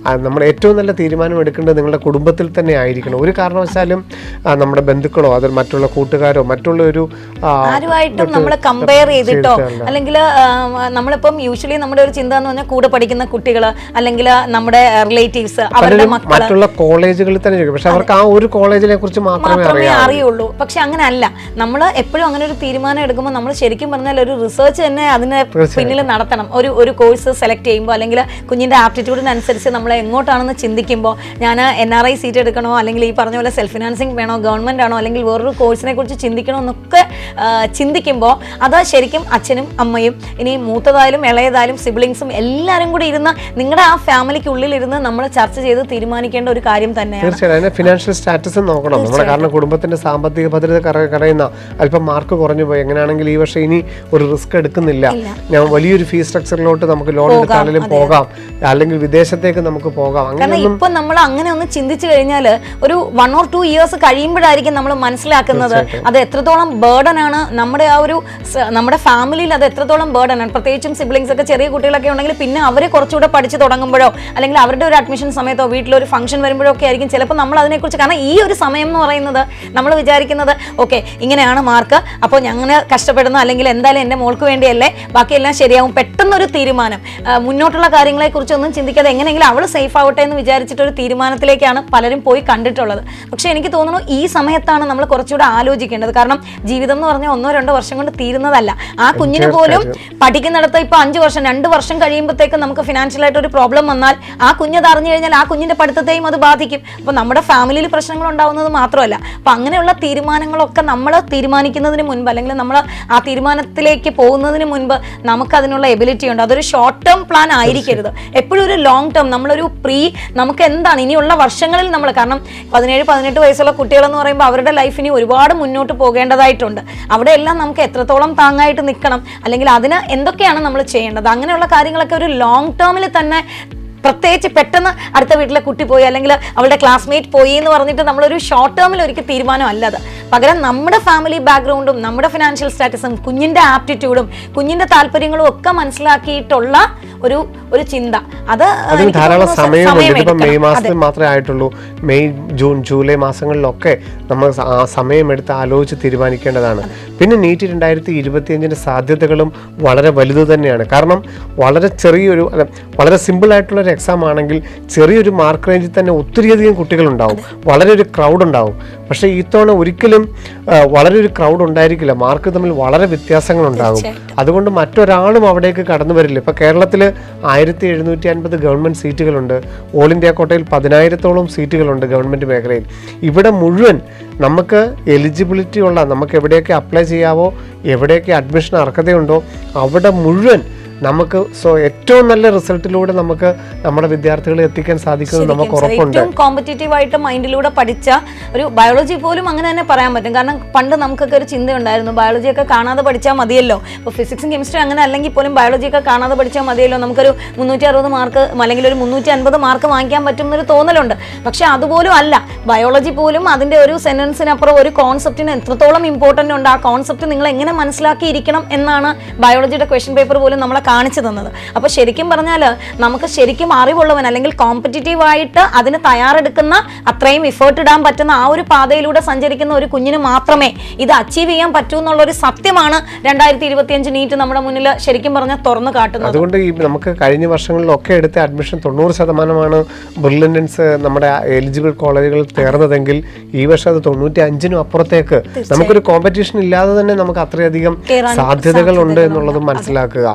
നമ്മൾ ഏറ്റവും നല്ല തീരുമാനം എടുക്കേണ്ടത് നിങ്ങളുടെ കുടുംബത്തിൽ തന്നെ ആയിരിക്കണം. ഒരു കാരണവശാലും നമ്മുടെ ബന്ധുക്കളോ അത് മറ്റുള്ള കൂട്ടുകാരോ മറ്റുള്ള ഒരു ആരുമായിട്ടും നമ്മൾ കമ്പയർ ചെയ്തിട്ടോ, അല്ലെങ്കിൽ നമ്മളിപ്പം യൂഷ്വലി നമ്മുടെ ഒരു ചിന്ത എന്ന് പറഞ്ഞാൽ കൂടെ പഠിക്കുന്ന കുട്ടികൾ അല്ലെങ്കിൽ നമ്മുടെ റിലേറ്റീവ്സ്, അവരുടെ മറ്റുള്ള കോളേജുകളിൽ തന്നെ, പക്ഷെ അവർക്ക് ആ ഒരു കോളേജിനെ കുറിച്ച് മാത്രമേ അറിയുള്ളൂ. പക്ഷെ അങ്ങനെ അല്ല, നമ്മൾ എപ്പോഴും അങ്ങനെ ഒരു തീരുമാനം എടുക്കുമ്പോൾ നമ്മൾ ശരിക്കും പറഞ്ഞാൽ ഒരു റിസർച്ച് തന്നെ അതിന് പിന്നിൽ നടത്തണം. ഒരു കോഴ്സ് സെലക്ട് ചെയ്യുമ്പോൾ അല്ലെങ്കിൽ കുഞ്ഞിന്റെ ആപ്റ്റിറ്റ്യൂഡിനനുസരിച്ച് നമ്മൾ എങ്ങോട്ടാണെന്ന് ചിന്തിക്കുമ്പോൾ, ഞാൻ NRI സീറ്റ് എടുക്കണോ അല്ലെങ്കിൽ ഈ പറഞ്ഞ പോലെ സെൽഫ് ഫിനാൻസിങ് വേണോ, ഗവൺമെന്റ് ആണോ, അല്ലെങ്കിൽ വേറൊരു കോഴ്സിനെ കുറിച്ച് ചിന്തിക്കണോ എന്നൊക്കെ ചിന്തിക്കുമ്പോൾ അത് ശരിക്കും അച്ഛനും അമ്മയും ഇനി മൂത്തതായാലും ഇളയതായാലും സിബ്ലിങ്സും എല്ലാവരും കൂടി ഇരുന്ന് നിങ്ങളുടെ ആ ഫാമിലിക്കുള്ളിൽ ഇരുന്ന് നമ്മൾ ചർച്ച ചെയ്ത് തീരുമാനിക്കേണ്ട ഒരു കാര്യം തന്നെയാണ്. തീർച്ചയായും ഫിനാൻഷ്യൽ സ്റ്റാറ്റസ് നോക്കണം നമ്മുടെ. കാരണം കുടുംബത്തിന്റെ സാമ്പത്തിക ഭദ്രത കറയുന്ന അല്പം മാർക്ക് കുറഞ്ഞു പോയി, എങ്ങനെയാണെങ്കിൽ ഈ വർഷം ഇനി ഒരു റിസ്ക് എടുക്കുന്നില്ല, ഞാൻ വലിയൊരു ഫീസ് സ്ട്രക്ചറിലോട്ട് നമുക്ക് ലോൺ എടുത്താലും പോകാം, അല്ലെങ്കിൽ വിദേശത്തേക്ക് നമുക്ക് പോകാം. കാരണം ഇപ്പൊ നമ്മൾ അങ്ങനെ ഒന്ന് ചിന്തിച്ചു കഴിഞ്ഞാൽ ഒരു 1 or 2 years കഴിയുമ്പോഴായിരിക്കും നമ്മൾ മനസ്സിലാക്കുന്നത് അത് എത്രത്തോളം ബേർഡൻ ആണ് നമ്മുടെ ഫാമിലിയിൽ, അത് എത്രത്തോളം ബേർഡൻ ആണ്. പ്രത്യേകിച്ചും സിബ്ലിങ്സ് ഒക്കെ ചെറിയ കുട്ടികളൊക്കെ ഉണ്ടെങ്കിൽ പിന്നെ അവരെ കുറച്ചുകൂടെ പഠിച്ചു തുടങ്ങുമ്പോഴോ അല്ലെങ്കിൽ അവരുടെ ഒരു അഡ്മിഷൻ സമയത്തോ വീട്ടിലൊരു ഫംഗ്ഷൻ വരുമ്പോഴോ ഒക്കെ ആയിരിക്കും ചിലപ്പോൾ നമ്മൾ അതിനെക്കുറിച്ച്, കാരണം ഈ ഒരു സമയം എന്ന് പറയുന്നത് നമ്മൾ വിചാരിക്കുന്നത് ഓക്കെ ഇങ്ങനെയാണ് മാർക്ക്, അപ്പോൾ ഞങ്ങൾ കഷ്ടപ്പെടുന്നു അല്ലെങ്കിൽ എന്തായാലും എൻ്റെ മോൾക്ക് വേണ്ടിയല്ലേ, ബാക്കിയെല്ലാം ശരിയാവും. പെട്ടെന്നൊരു തീരുമാനം, മുന്നോട്ടുള്ള കാര്യങ്ങളെക്കുറിച്ചൊന്നും ചിന്തിക്കാതെ എങ്ങനെയെങ്കിലും അവൾ സേഫ് ആവട്ടെ എന്ന് വിചാരിച്ചിട്ടൊരു തീരുമാനത്തിലേക്കാണ് പലരും പോയി കണ്ടിട്ടുള്ളത്. പക്ഷേ എനിക്ക് തോന്നുന്നു ഈ സമയത്താണ് നമ്മൾ കുറച്ചുകൂടെ ആലോചിക്കേണ്ടത്. കാരണം ജീവിതം എന്ന് പറഞ്ഞാൽ 1-2 വർഷം കൊണ്ട് തീരുന്നതല്ല. ആ കുഞ്ഞിന് പോലും പഠിക്കുന്നിടത്ത് ഇപ്പോൾ 5 വർഷം 2 വർഷം കഴിയുമ്പോഴത്തേക്കും നമുക്ക് ഫിനാൻഷ്യലായിട്ട് ഒരു പ്രോബ്ലം വന്നാൽ ആ കുഞ്ഞത് അറിഞ്ഞു കഴിഞ്ഞാൽ ആ കുഞ്ഞിന്റെ പഠിത്തത്തെയും അത് ബാധിക്കും. അപ്പോൾ നമ്മുടെ ഫാമിലിയിൽ പ്രശ്നങ്ങൾ ഉണ്ടാവുന്നത് മാത്രമല്ല, അപ്പോൾ അങ്ങനെയുള്ള തീരുമാനങ്ങളൊക്കെ നമ്മൾ തീരുമാനിക്കുന്നതിന് മുൻപ് അല്ലെങ്കിൽ നമ്മൾ ആ തീരുമാനത്തിലേക്ക് പോകുന്നതിന് മുൻപ് നമുക്ക് അതിനുള്ള എബിലിറ്റി ഉണ്ട്. അതൊരു ഷോർട്ട് ടേം പ്ലാൻ ആയിരിക്കരുത്, എപ്പോഴും ഒരു ലോങ് ടേം. നമ്മളൊരു നമുക്ക് എന്താണ് ഇനിയുള്ള വർഷങ്ങളിൽ നമ്മൾ, കാരണം 17-18 വയസ്സുള്ള കുട്ടികളെന്ന് പറയുമ്പോൾ അവരുടെ ലൈഫിന് ഒരുപാട് മുന്നോട്ട് പോകേണ്ടതായിട്ടുണ്ട്. അവിടെയെല്ലാം നമുക്ക് എത്രത്തോളം താങ്ങായിട്ട് നിൽക്കണം, അല്ലെങ്കിൽ അതിന് എന്തൊക്കെയാണ് നമ്മൾ ചെയ്യേണ്ടത്, അങ്ങനെയുള്ള കാര്യങ്ങളൊക്കെ ഒരു ലോങ് ടേമിൽ തന്നെ. പ്രത്യേകിച്ച് പെട്ടെന്ന് അടുത്ത വീട്ടിലെ കുട്ടി പോയി അല്ലെങ്കിൽ അവളുടെ ക്ലാസ്മേറ്റ് പോയി എന്ന് പറഞ്ഞിട്ട് നമ്മളൊരു ഷോർട്ട് ടേമിൽ ഒരിക്കൽ തീരുമാനം അല്ലത്. പകരം നമ്മുടെ ഫാമിലി ബാക്ക്ഗ്രൗണ്ടും നമ്മുടെ ഫിനാൻഷ്യൽ സ്റ്റാറ്റസും കുഞ്ഞിന്റെ ആപ്റ്റിറ്റ്യൂഡും കുഞ്ഞിന്റെ താല്പര്യങ്ങളും ഒക്കെ മനസ്സിലാക്കിയിട്ടുള്ള ഒരു ചിന്ത, അത് ധാരാളം സമയമുണ്ട്. ഇപ്പം മെയ് മാസത്തിൽ മാത്രമേ ആയിട്ടുള്ളൂ. മെയ്, ജൂൺ, ജൂലൈ മാസങ്ങളിലൊക്കെ നമ്മൾ ആ സമയമെടുത്ത് ആലോചിച്ച് തീരുമാനിക്കേണ്ടതാണ്. പിന്നെ നീറ്റ് 2025 സാധ്യതകളും വളരെ വലുത് തന്നെയാണ്. കാരണം വളരെ സിമ്പിൾ ആയിട്ടുള്ളൊരു എക്സാം ആണെങ്കിൽ ചെറിയൊരു മാർക്ക് റേഞ്ചിൽ തന്നെ ഒത്തിരിയധികം കുട്ടികളുണ്ടാവും, വളരെ ഒരു ക്രൗഡ് ഉണ്ടാവും. പക്ഷേ ഇത്തവണ ഒരിക്കലും വളരെ ഒരു ക്രൗഡ് ഉണ്ടായിരിക്കില്ല, മാർക്ക് തമ്മിൽ വളരെ വ്യത്യാസങ്ങളുണ്ടാകും. അതുകൊണ്ട് മറ്റൊരാളും അവിടേക്ക് കടന്നു വരില്ല. ഇപ്പോൾ കേരളത്തിൽ 1750 ഗവൺമെൻറ് സീറ്റുകളുണ്ട്, ഓൾ ഇന്ത്യ കോട്ടയിൽ 10,000-ഓളം സീറ്റുകളുണ്ട് ഗവൺമെൻറ് മേഖലയിൽ. ഇവിടെ മുഴുവൻ നമുക്ക് എലിജിബിലിറ്റി ഉള്ള, നമുക്ക് എവിടെയൊക്കെ അപ്ലൈ ചെയ്യാവോ, എവിടെയൊക്കെ അഡ്മിഷൻ അർഹതയുണ്ടോ അവിടെ മുഴുവൻ നമുക്ക് ഏറ്റവും നല്ല റിസൾട്ടിലൂടെ നമുക്ക് നമ്മുടെ വിദ്യാർത്ഥികളെ എത്തിക്കാൻ സാധിക്കുന്നത് നമുക്ക് ഉറപ്പുണ്ട്. ഏറ്റവും കോമ്പറ്റീറ്റീവ് ആയിട്ട് മൈൻഡിലൂടെ പഠിച്ച ഒരു ബയോളജി പോലും അങ്ങനെ തന്നെ പറയാൻ പറ്റും. കാരണം പണ്ട് നമുക്കൊക്കെ ഒരു ചിന്ത ഉണ്ടായിരുന്നു, ബയോളജിയൊക്കെ കാണാതെ പഠിച്ചാൽ മതിയല്ലോ. ഇപ്പോൾ ഫിസിക്സും കെമിസ്ട്രി അങ്ങനെ അല്ലെങ്കിൽ പോലും ബയോളജിയൊക്കെ കാണാതെ പഠിച്ചാൽ മതിയല്ലോ, നമുക്കൊരു 360 മാർക്ക് അല്ലെങ്കിൽ ഒരു 350 മാർക്ക് വാങ്ങിക്കാൻ പറ്റും എന്നൊരു തോന്നലുണ്ട്. പക്ഷെ അതുപോലും അല്ല, ബയോളജി പോലും അതിൻ്റെ ഒരു സെന്റൻസിനപ്പുറം ഒരു കോൺസെപ്റ്റിന് എത്രത്തോളം ഇമ്പോർട്ടൻ്റ് ഉണ്ട്, ആ കോൺസെപ്റ്റ് നിങ്ങൾ എങ്ങനെ മനസ്സിലാക്കിയിരിക്കണം എന്നാണ് ബയോളജിയുടെ ക്വസ്റ്റ്യൻ പേപ്പർ പോലും നമ്മളെ കാണിച്ചു തന്നത്. അപ്പോൾ ശരിക്കും പറഞ്ഞാൽ നമുക്ക് ശരിക്കും അറിവുള്ളവൻ അല്ലെങ്കിൽ കോമ്പറ്റീറ്റീവ് ആയിട്ട് അതിന് തയ്യാറെടുക്കുന്ന, അത്രയും എഫേർട്ട് ഇടാൻ പറ്റുന്ന ആ ഒരു പാതയിലൂടെ സഞ്ചരിക്കുന്ന ഒരു കുഞ്ഞിന് മാത്രമേ ഇത് അച്ചീവ് ചെയ്യാൻ പറ്റൂ എന്നുള്ളൊരു സത്യമാണ് 2025 നീറ്റ് നമ്മുടെ മുന്നിൽ ശരിക്കും പറഞ്ഞാൽ തുറന്നു കാട്ടുന്നത്. അതുകൊണ്ട് ഈ നമുക്ക് കഴിഞ്ഞ വർഷങ്ങളിലൊക്കെ എടുത്ത അഡ്മിഷൻ 90% ബ്രില്യൻസ് നമ്മുടെ എലിജിബിൾ കോളേജുകളിൽ ചേർന്നതെങ്കിൽ ഈ വർഷം അത് 95-നും അപ്പുറത്തേക്ക് നമുക്കൊരു കോമ്പറ്റീഷൻ ഇല്ലാതെ തന്നെ നമുക്ക് അത്രയധികം സാധ്യതകളുണ്ട് എന്നുള്ളതും മനസ്സിലാക്കുക.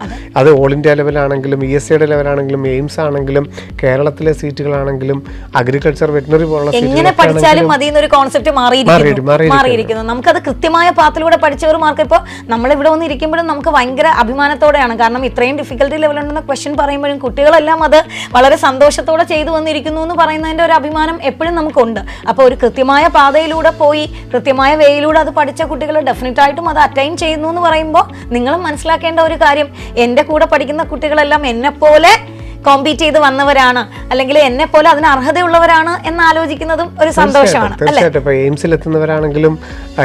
അത് ഓൾ ഇന്ത്യ ലെവലാണെങ്കിലും ESCയുടെ ലെവലാണെങ്കിലും എയിംസ് ആണെങ്കിലും കേരളത്തിലെ സീറ്റുകളാണെങ്കിലും അഗ്രികൾച്ചർ വെറ്റിനറി പോലുള്ള എങ്ങനെ പഠിച്ചാലും മതി എന്നൊരു കോൺസെപ്റ്റ് മാറിയിരിക്കുന്നു. നമുക്കത് കൃത്യമായ പാത്തിലൂടെ പഠിച്ചവർ മാർക്ക്. ഇപ്പോൾ നമ്മളിവിടെ വന്ന് ഇരിക്കുമ്പോഴും നമുക്ക് ഭയങ്കര അഭിമാനത്തോടെയാണ്, കാരണം ഇത്രയും ഡിഫിക്കൽട്ടി ലെവലുണ്ടെന്ന ക്വസ്റ്റ്യൻ പറയുമ്പോഴും കുട്ടികളെല്ലാം അത് വളരെ സന്തോഷത്തോടെ ചെയ്തു വന്നിരിക്കുന്നു എന്ന് പറയുന്നതിൻ്റെ ഒരു അഭിമാനം എപ്പോഴും നമുക്കുണ്ട്. അപ്പോൾ ഒരു കൃത്യമായ പാതയിലൂടെ പോയി കൃത്യമായ വേയിലൂടെ അത് പഠിച്ച കുട്ടികൾ ഡെഫിനറ്റായിട്ടും അത് അറ്റൈൻ ചെയ്യുന്നു എന്ന് പറയുമ്പോൾ നിങ്ങളും മനസ്സിലാക്കേണ്ട ഒരു കാര്യം, എൻ്റെ കൂടെ പഠിക്കുന്ന കുട്ടികളെല്ലാം എന്നെപ്പോലെ കോമ്പീറ്റ് ചെയ്ത് വന്നവരാണ്, അല്ലെങ്കിൽ എന്നെ പോലെ അതിന് അർഹതയുള്ളവരാണ് എന്ന് ആലോചിക്കുന്നതും ഒരു സന്തോഷമാണ്. തീർച്ചയായിട്ടും ഇപ്പൊ എയിംസിൽ എത്തുന്നവരാണെങ്കിലും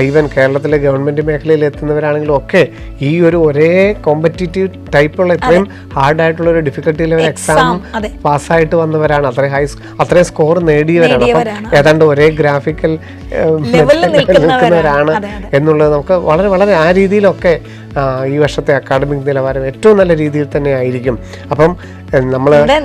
ഈവൻ കേരളത്തിലെ ഗവൺമെന്റ് മേഖലയിൽ എത്തുന്നവരാണെങ്കിലും ഒക്കെ ഈ ഒരു ഒരേ കോമ്പറ്റീറ്റീവ് ടൈപ്പുള്ള ഇത്രയും ഹാർഡ് ആയിട്ടുള്ള ഒരു ഡിഫിക്കൽട്ടി ലെവൽ എക്സാം പാസ്സായിട്ട് വന്നവരാണ്, അത്രയും സ്കോർ നേടിയവരാണ്. അപ്പം ഏതാണ്ട് ഒരേ ഗ്രാഫിക്കൽ നിൽക്കുന്നവരാണ് എന്നുള്ളത് നമുക്ക് വളരെ വളരെ ആ രീതിയിലൊക്കെ ഈ വർഷത്തെ അക്കാഡമിക് നിലവാരം ഏറ്റവും നല്ല രീതിയിൽ തന്നെ ആയിരിക്കും. അപ്പം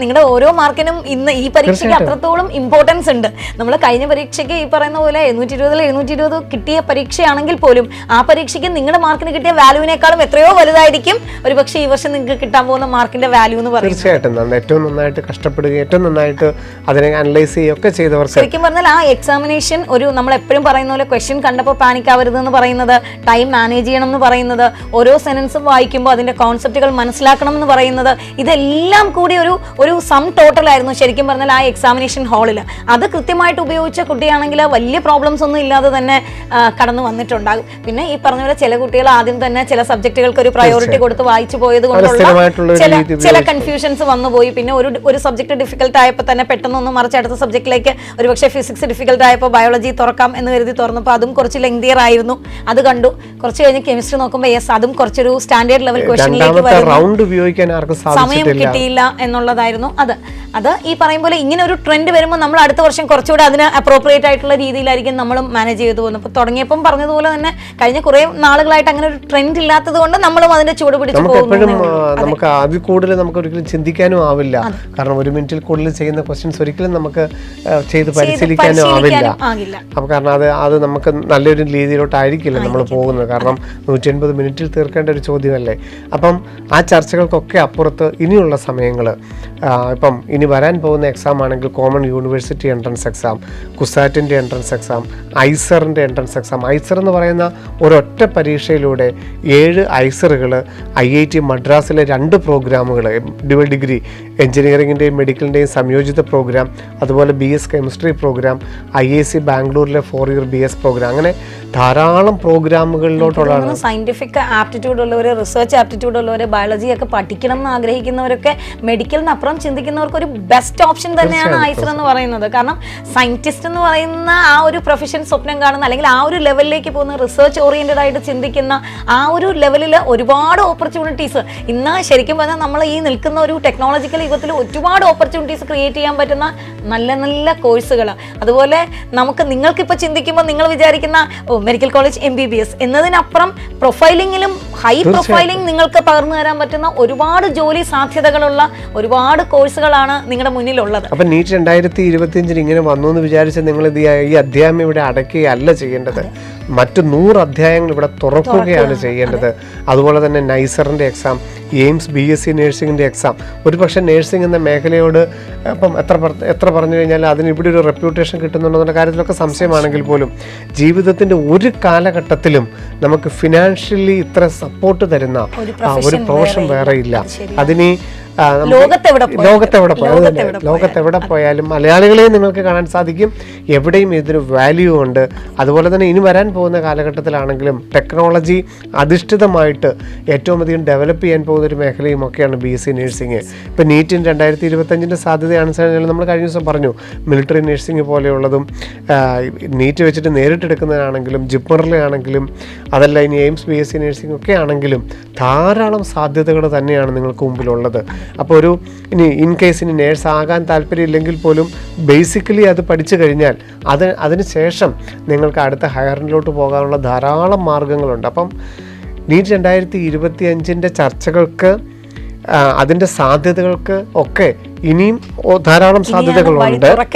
നിങ്ങളുടെ ഓരോ മാർക്കിനും ഇന്ന് ഈ പരീക്ഷയ്ക്ക് അത്രത്തോളം ഇമ്പോർട്ടൻസ് ഉണ്ട്. നമ്മൾ കഴിഞ്ഞ പരീക്ഷയ്ക്ക് ഈ പറയുന്ന പോലെ 720 കിട്ടിയ പരീക്ഷയാണെങ്കിൽ പോലും ആ പരീക്ഷയ്ക്ക് നിങ്ങളുടെ മാർക്കിന് കിട്ടിയ വാല്യൂവിനേക്കാളും എത്രയോ വലുതായിരിക്കും ഒരു പക്ഷേ ഈ വർഷം നിങ്ങൾക്ക് കിട്ടാൻ പോകുന്ന മാർക്കിന്റെ വാല്യൂ എന്ന് പറയുന്നത്. തീർച്ചയായിട്ടും ഏറ്റവും നന്നായിട്ട് കഷ്ടപ്പെടുകയും ഏറ്റവും നന്നായിട്ട് അതിനെ അനലൈസ് ചെയ്യുകയൊക്കെ ചെയ്തവർക്ക് ശരിക്കും പറഞ്ഞാൽ ആ എക്സാമിനേഷൻ ഒരു നമ്മൾ എപ്പോഴും പറയുന്ന പോലെ ക്വസ്റ്റ്യൻ കണ്ടപ്പോൾ പാനിക് ആവരുത് എന്ന് പറയുന്നത്, ടൈം മാനേജ് ചെയ്യണം എന്ന് പറയുന്നത്, ഓരോ സെന്റൻസും വായിക്കുമ്പോൾ അതിന്റെ കോൺസെപ്റ്റുകൾ മനസ്സിലാക്കണം എന്ന് പറയുന്നത്, ഇതെല്ലാം കൂടി ഒരു സം ടോട്ടൽ ആയിരുന്നു ശരിക്കും പറഞ്ഞാൽ ആ എക്സാമിനേഷൻ ഹാളിൽ. അത് കൃത്യമായിട്ട് ഉപയോഗിച്ച കുട്ടിയാണെങ്കിൽ വലിയ പ്രോബ്ലംസ് ഒന്നും ഇല്ലാതെ തന്നെ കടന്നു വന്നിട്ടുണ്ടാകും. പിന്നെ ഈ പറഞ്ഞ പോലെ ചില കുട്ടികൾ ആദ്യം തന്നെ ചില സബ്ജക്റ്റുകൾക്ക് ഒരു പ്രയോറിറ്റി കൊടുത്ത് വായിച്ചു പോയത് കൊണ്ടുള്ള ചില കൺഫ്യൂഷൻസ് വന്നുപോയി. പിന്നെ ഒരു സബ്ജക്ട് ഡിഫിക്കൽട്ട് ആയപ്പോൾ തന്നെ പെട്ടെന്നൊന്ന് മറിച്ച് അടുത്ത സബ്ജക്റ്റിലേക്ക് ഒരുപക്ഷെ ഫിസിക്സ് ഡിഫിക്കൽട്ട് ആയപ്പോൾ ബയോളജി തുറക്കാം എന്ന് കരുതി തുറന്നപ്പോൾ അതും കുറച്ച് ലെങ്തിയർ ആയിരുന്നു, അത് കണ്ടു. കുറച്ച് കഴിഞ്ഞ് കെമിസ്ട്രി നോക്കുമ്പോൾ അതും കുറച്ചൊരു സ്റ്റാൻഡേർഡ് ലെവൽ ക്വസ്റ്റ്യനിലേക്ക് സമയം കിട്ടിയില്ല എന്നുള്ളതായിരുന്നു. അത് ഈ പറയും പോലെ ഇങ്ങനെ ഒരു ട്രെൻഡ് വരുമ്പോൾ നമ്മൾ അടുത്ത വർഷം കുറച്ചുകൂടെ അതിന് അപ്രോപ്രിയേറ്റ് ആയിട്ടുള്ള രീതിയിലായിരിക്കും നമ്മളും മാനേജ് ചെയ്തു പോകുന്നത്. അപ്പോൾ തുടങ്ങിയപ്പം പറഞ്ഞതുപോലെ തന്നെ കഴിഞ്ഞ കുറെ നാളുകളായിട്ട് അങ്ങനെ ഒരു ട്രെൻഡ് ഇല്ലാത്തത് കൊണ്ട് നമ്മളും അതിന്റെ ചൂട് പിടിച്ചു പോകുന്നു. നമുക്ക് അതിൽ കൂടുതൽ നമുക്ക് ഒരിക്കലും ചിന്തിക്കാനും ആവില്ല. കാരണം ഒരു മിനിറ്റിൽ കൂടുതൽ ചെയ്യുന്ന ക്വസ്റ്റ്യൻസ് ഒരിക്കലും നമുക്ക് ചെയ്ത് പരിശീലിക്കാനും ആവില്ല. അപ്പൊ കാരണം അത് നമുക്ക് നല്ലൊരു രീതിയിലോട്ടായിരിക്കില്ല നമ്മൾ പോകുന്നത്. കാരണം 180 മിനിറ്റിൽ തീർക്കേണ്ട ഒരു ചോദ്യമല്ലേ. അപ്പം ആ ചർച്ചകൾക്കൊക്കെ അപ്പുറത്ത് ഇനിയുള്ള സമയങ്ങൾ ഇപ്പം ഇനി വരാൻ പോകുന്ന എക്സാം ആണെങ്കിൽ കോമൺ യൂണിവേഴ്സിറ്റി എൻട്രൻസ് എക്സാം, കുസാറ്റിൻ്റെ എൻട്രൻസ് എക്സാം, ഐസറിൻ്റെ എൻട്രൻസ് എക്സാം. ഐസർ എന്ന് പറയുന്ന ഒരൊറ്റ പരീക്ഷയിലൂടെ 7 ഐസറുകൾ IIT മദ്രാസിലെ 2 പ്രോഗ്രാമുകൾ, ഡ്യുവൽ ഡിഗ്രി എഞ്ചിനീയറിംഗിൻ്റെയും മെഡിക്കലിൻ്റെയും സംയോജിത പ്രോഗ്രാം, അതുപോലെ BS കെമിസ്ട്രി പ്രോഗ്രാം, IIC ബാംഗ്ലൂരിലെ 4 ഇയർ BS പ്രോഗ്രാം, അങ്ങനെ ധാരാളം പ്രോഗ്രാമുകളിലോട്ടുള്ളതാണ്. സയന്റിഫിക് ആപ്റ്റിറ്റ്യൂഡ് ഉള്ളവർ, റിസർച്ച് ആപ്റ്റിറ്റ്യൂഡ് ഉള്ളവർ, ബയോളജി ഒക്കെ പഠിക്കണം എന്ന് ആഗ്രഹിക്കുന്നവരൊക്കെ മെഡിക്കലിനപ്പുറം ചിന്തിക്കുന്നവർക്ക് ഒരു ബെസ്റ്റ് ഓപ്ഷൻ തന്നെയാണ് ഐസർ എന്ന് പറയുന്നത്. കാരണം സയന്റിസ്റ്റ് എന്ന് പറയുന്ന ആ ഒരു പ്രൊഫഷൻ സ്വപ്നം കാണുന്ന, അല്ലെങ്കിൽ ആ ഒരു ലെവലിലേക്ക് പോകുന്ന, റിസർച്ച് ഓറിയന്റഡ് ആയിട്ട് ചിന്തിക്കുന്ന ആ ഒരു ലെവലിൽ ഒരുപാട് ഓപ്പർച്യൂണിറ്റീസ് ഇന്ന് ശരിക്കും പറഞ്ഞാൽ നമ്മൾ ഈ നിൽക്കുന്ന ഒരു ടെക്നോളജിക്കൽ യുഗത്തിൽ ഒരുപാട് ഓപ്പർച്യൂണിറ്റീസ് ക്രിയേറ്റ് ചെയ്യാൻ പറ്റുന്ന നല്ല നല്ല കോഴ്സുകൾ. അതുപോലെ നിങ്ങൾക്കിപ്പോൾ ചിന്തിക്കുമ്പോൾ നിങ്ങൾ വിചാരിക്കുന്ന മെഡിക്കൽ കോളേജ് MBBS എന്നതിനപ്പുറം പ്രൊഫൈലിങ്ങിലും ഹൈ പ്രൊഫൈലിംഗ് നിങ്ങൾക്ക് പകർന്നു തരാൻ പറ്റുന്ന ഒരുപാട് ജോലി സാധ്യതകളുള്ള ഒരുപാട് കോഴ്സുകളാണ് നിങ്ങളുടെ മുന്നിലുള്ളത്. അപ്പം നീറ്റ് 2025 ഇങ്ങനെ വന്നു എന്ന് വിചാരിച്ച് നിങ്ങൾ ഈ അധ്യായം ഇവിടെ അടയ്ക്കുകയല്ല ചെയ്യേണ്ടത്. മറ്റ് 100 അധ്യായങ്ങൾ ഇവിടെ തുറക്കുകയാണ് ചെയ്യേണ്ടത്. അതുപോലെ തന്നെ നൈസറിൻ്റെ എക്സാം, എയിംസ് BSc നേഴ്സിംഗിൻ്റെ എക്സാം. ഒരുപക്ഷെ നേഴ്സിംഗ് എന്ന മേഖലയോട് ഇപ്പം എത്ര പറഞ്ഞു കഴിഞ്ഞാൽ അതിന് ഇവിടെ ഒരു റെപ്യൂട്ടേഷൻ കിട്ടുന്നുണ്ടെന്നുള്ള കാര്യത്തിലൊക്കെ സംശയമാണെങ്കിൽ പോലും ജീവിതത്തിൻ്റെ ഒരു കാലഘട്ടത്തിലും നമുക്ക് ഫിനാൻഷ്യലി ഇത്ര സപ്പോർട്ട് തരുന്ന ഒരു പ്രൊഫഷൻ വേറെ ഇല്ല. അതിന് ലോകത്തെവിടെ പോയാലും മലയാളികളെയും നിങ്ങൾക്ക് കാണാൻ സാധിക്കും. എവിടെയും ഇതിന് വാല്യൂ ഉണ്ട്. അതുപോലെ തന്നെ ഇനി വരാൻ പോകുന്ന കാലഘട്ടത്തിലാണെങ്കിലും ടെക്നോളജി അധിഷ്ഠിതമായിട്ട് ഏറ്റവും അധികം ഡെവലപ്പ് ചെയ്യാൻ പോകുന്ന ഒരു മേഖലയും ഒക്കെയാണ് BSc നേഴ്സിംഗ്. ഇപ്പം നീറ്റിന് 2025 സാധ്യതയാണെന്ന് നമ്മൾ കഴിഞ്ഞ ദിവസം പറഞ്ഞു. മിലിറ്ററി നേഴ്സിംഗ് പോലെയുള്ളതും നീറ്റ് വെച്ചിട്ട് നേരിട്ടെടുക്കുന്നതാണെങ്കിലും ജിപ്മറിലാണെങ്കിലും അതല്ല ഇനി എയിംസ് BSc നേഴ്സിംഗ് ഒക്കെ ആണെങ്കിലും ധാരാളം സാധ്യതകൾ തന്നെയാണ് നിങ്ങൾക്ക് മുമ്പിലുള്ളത്. അപ്പോൾ ഇനി ഇൻ കേസ് ഇനി നേഴ്സ് ആകാൻ താല്പര്യമില്ലെങ്കിൽ പോലും ബേസിക്കലി അത് പഠിച്ചു കഴിഞ്ഞാൽ അതിന് ശേഷം നിങ്ങൾക്ക് അടുത്ത ഹയറിലോട്ട് പോകാനുള്ള ധാരാളം മാർഗങ്ങളുണ്ട്. അപ്പം നീറ്റ് 2025 ചർച്ചകൾക്ക് അതിൻ്റെ സാധ്യതകൾക്ക് ഒക്കെ ഇനിയും ധാരാളം സാധ്യതകളുണ്ട്.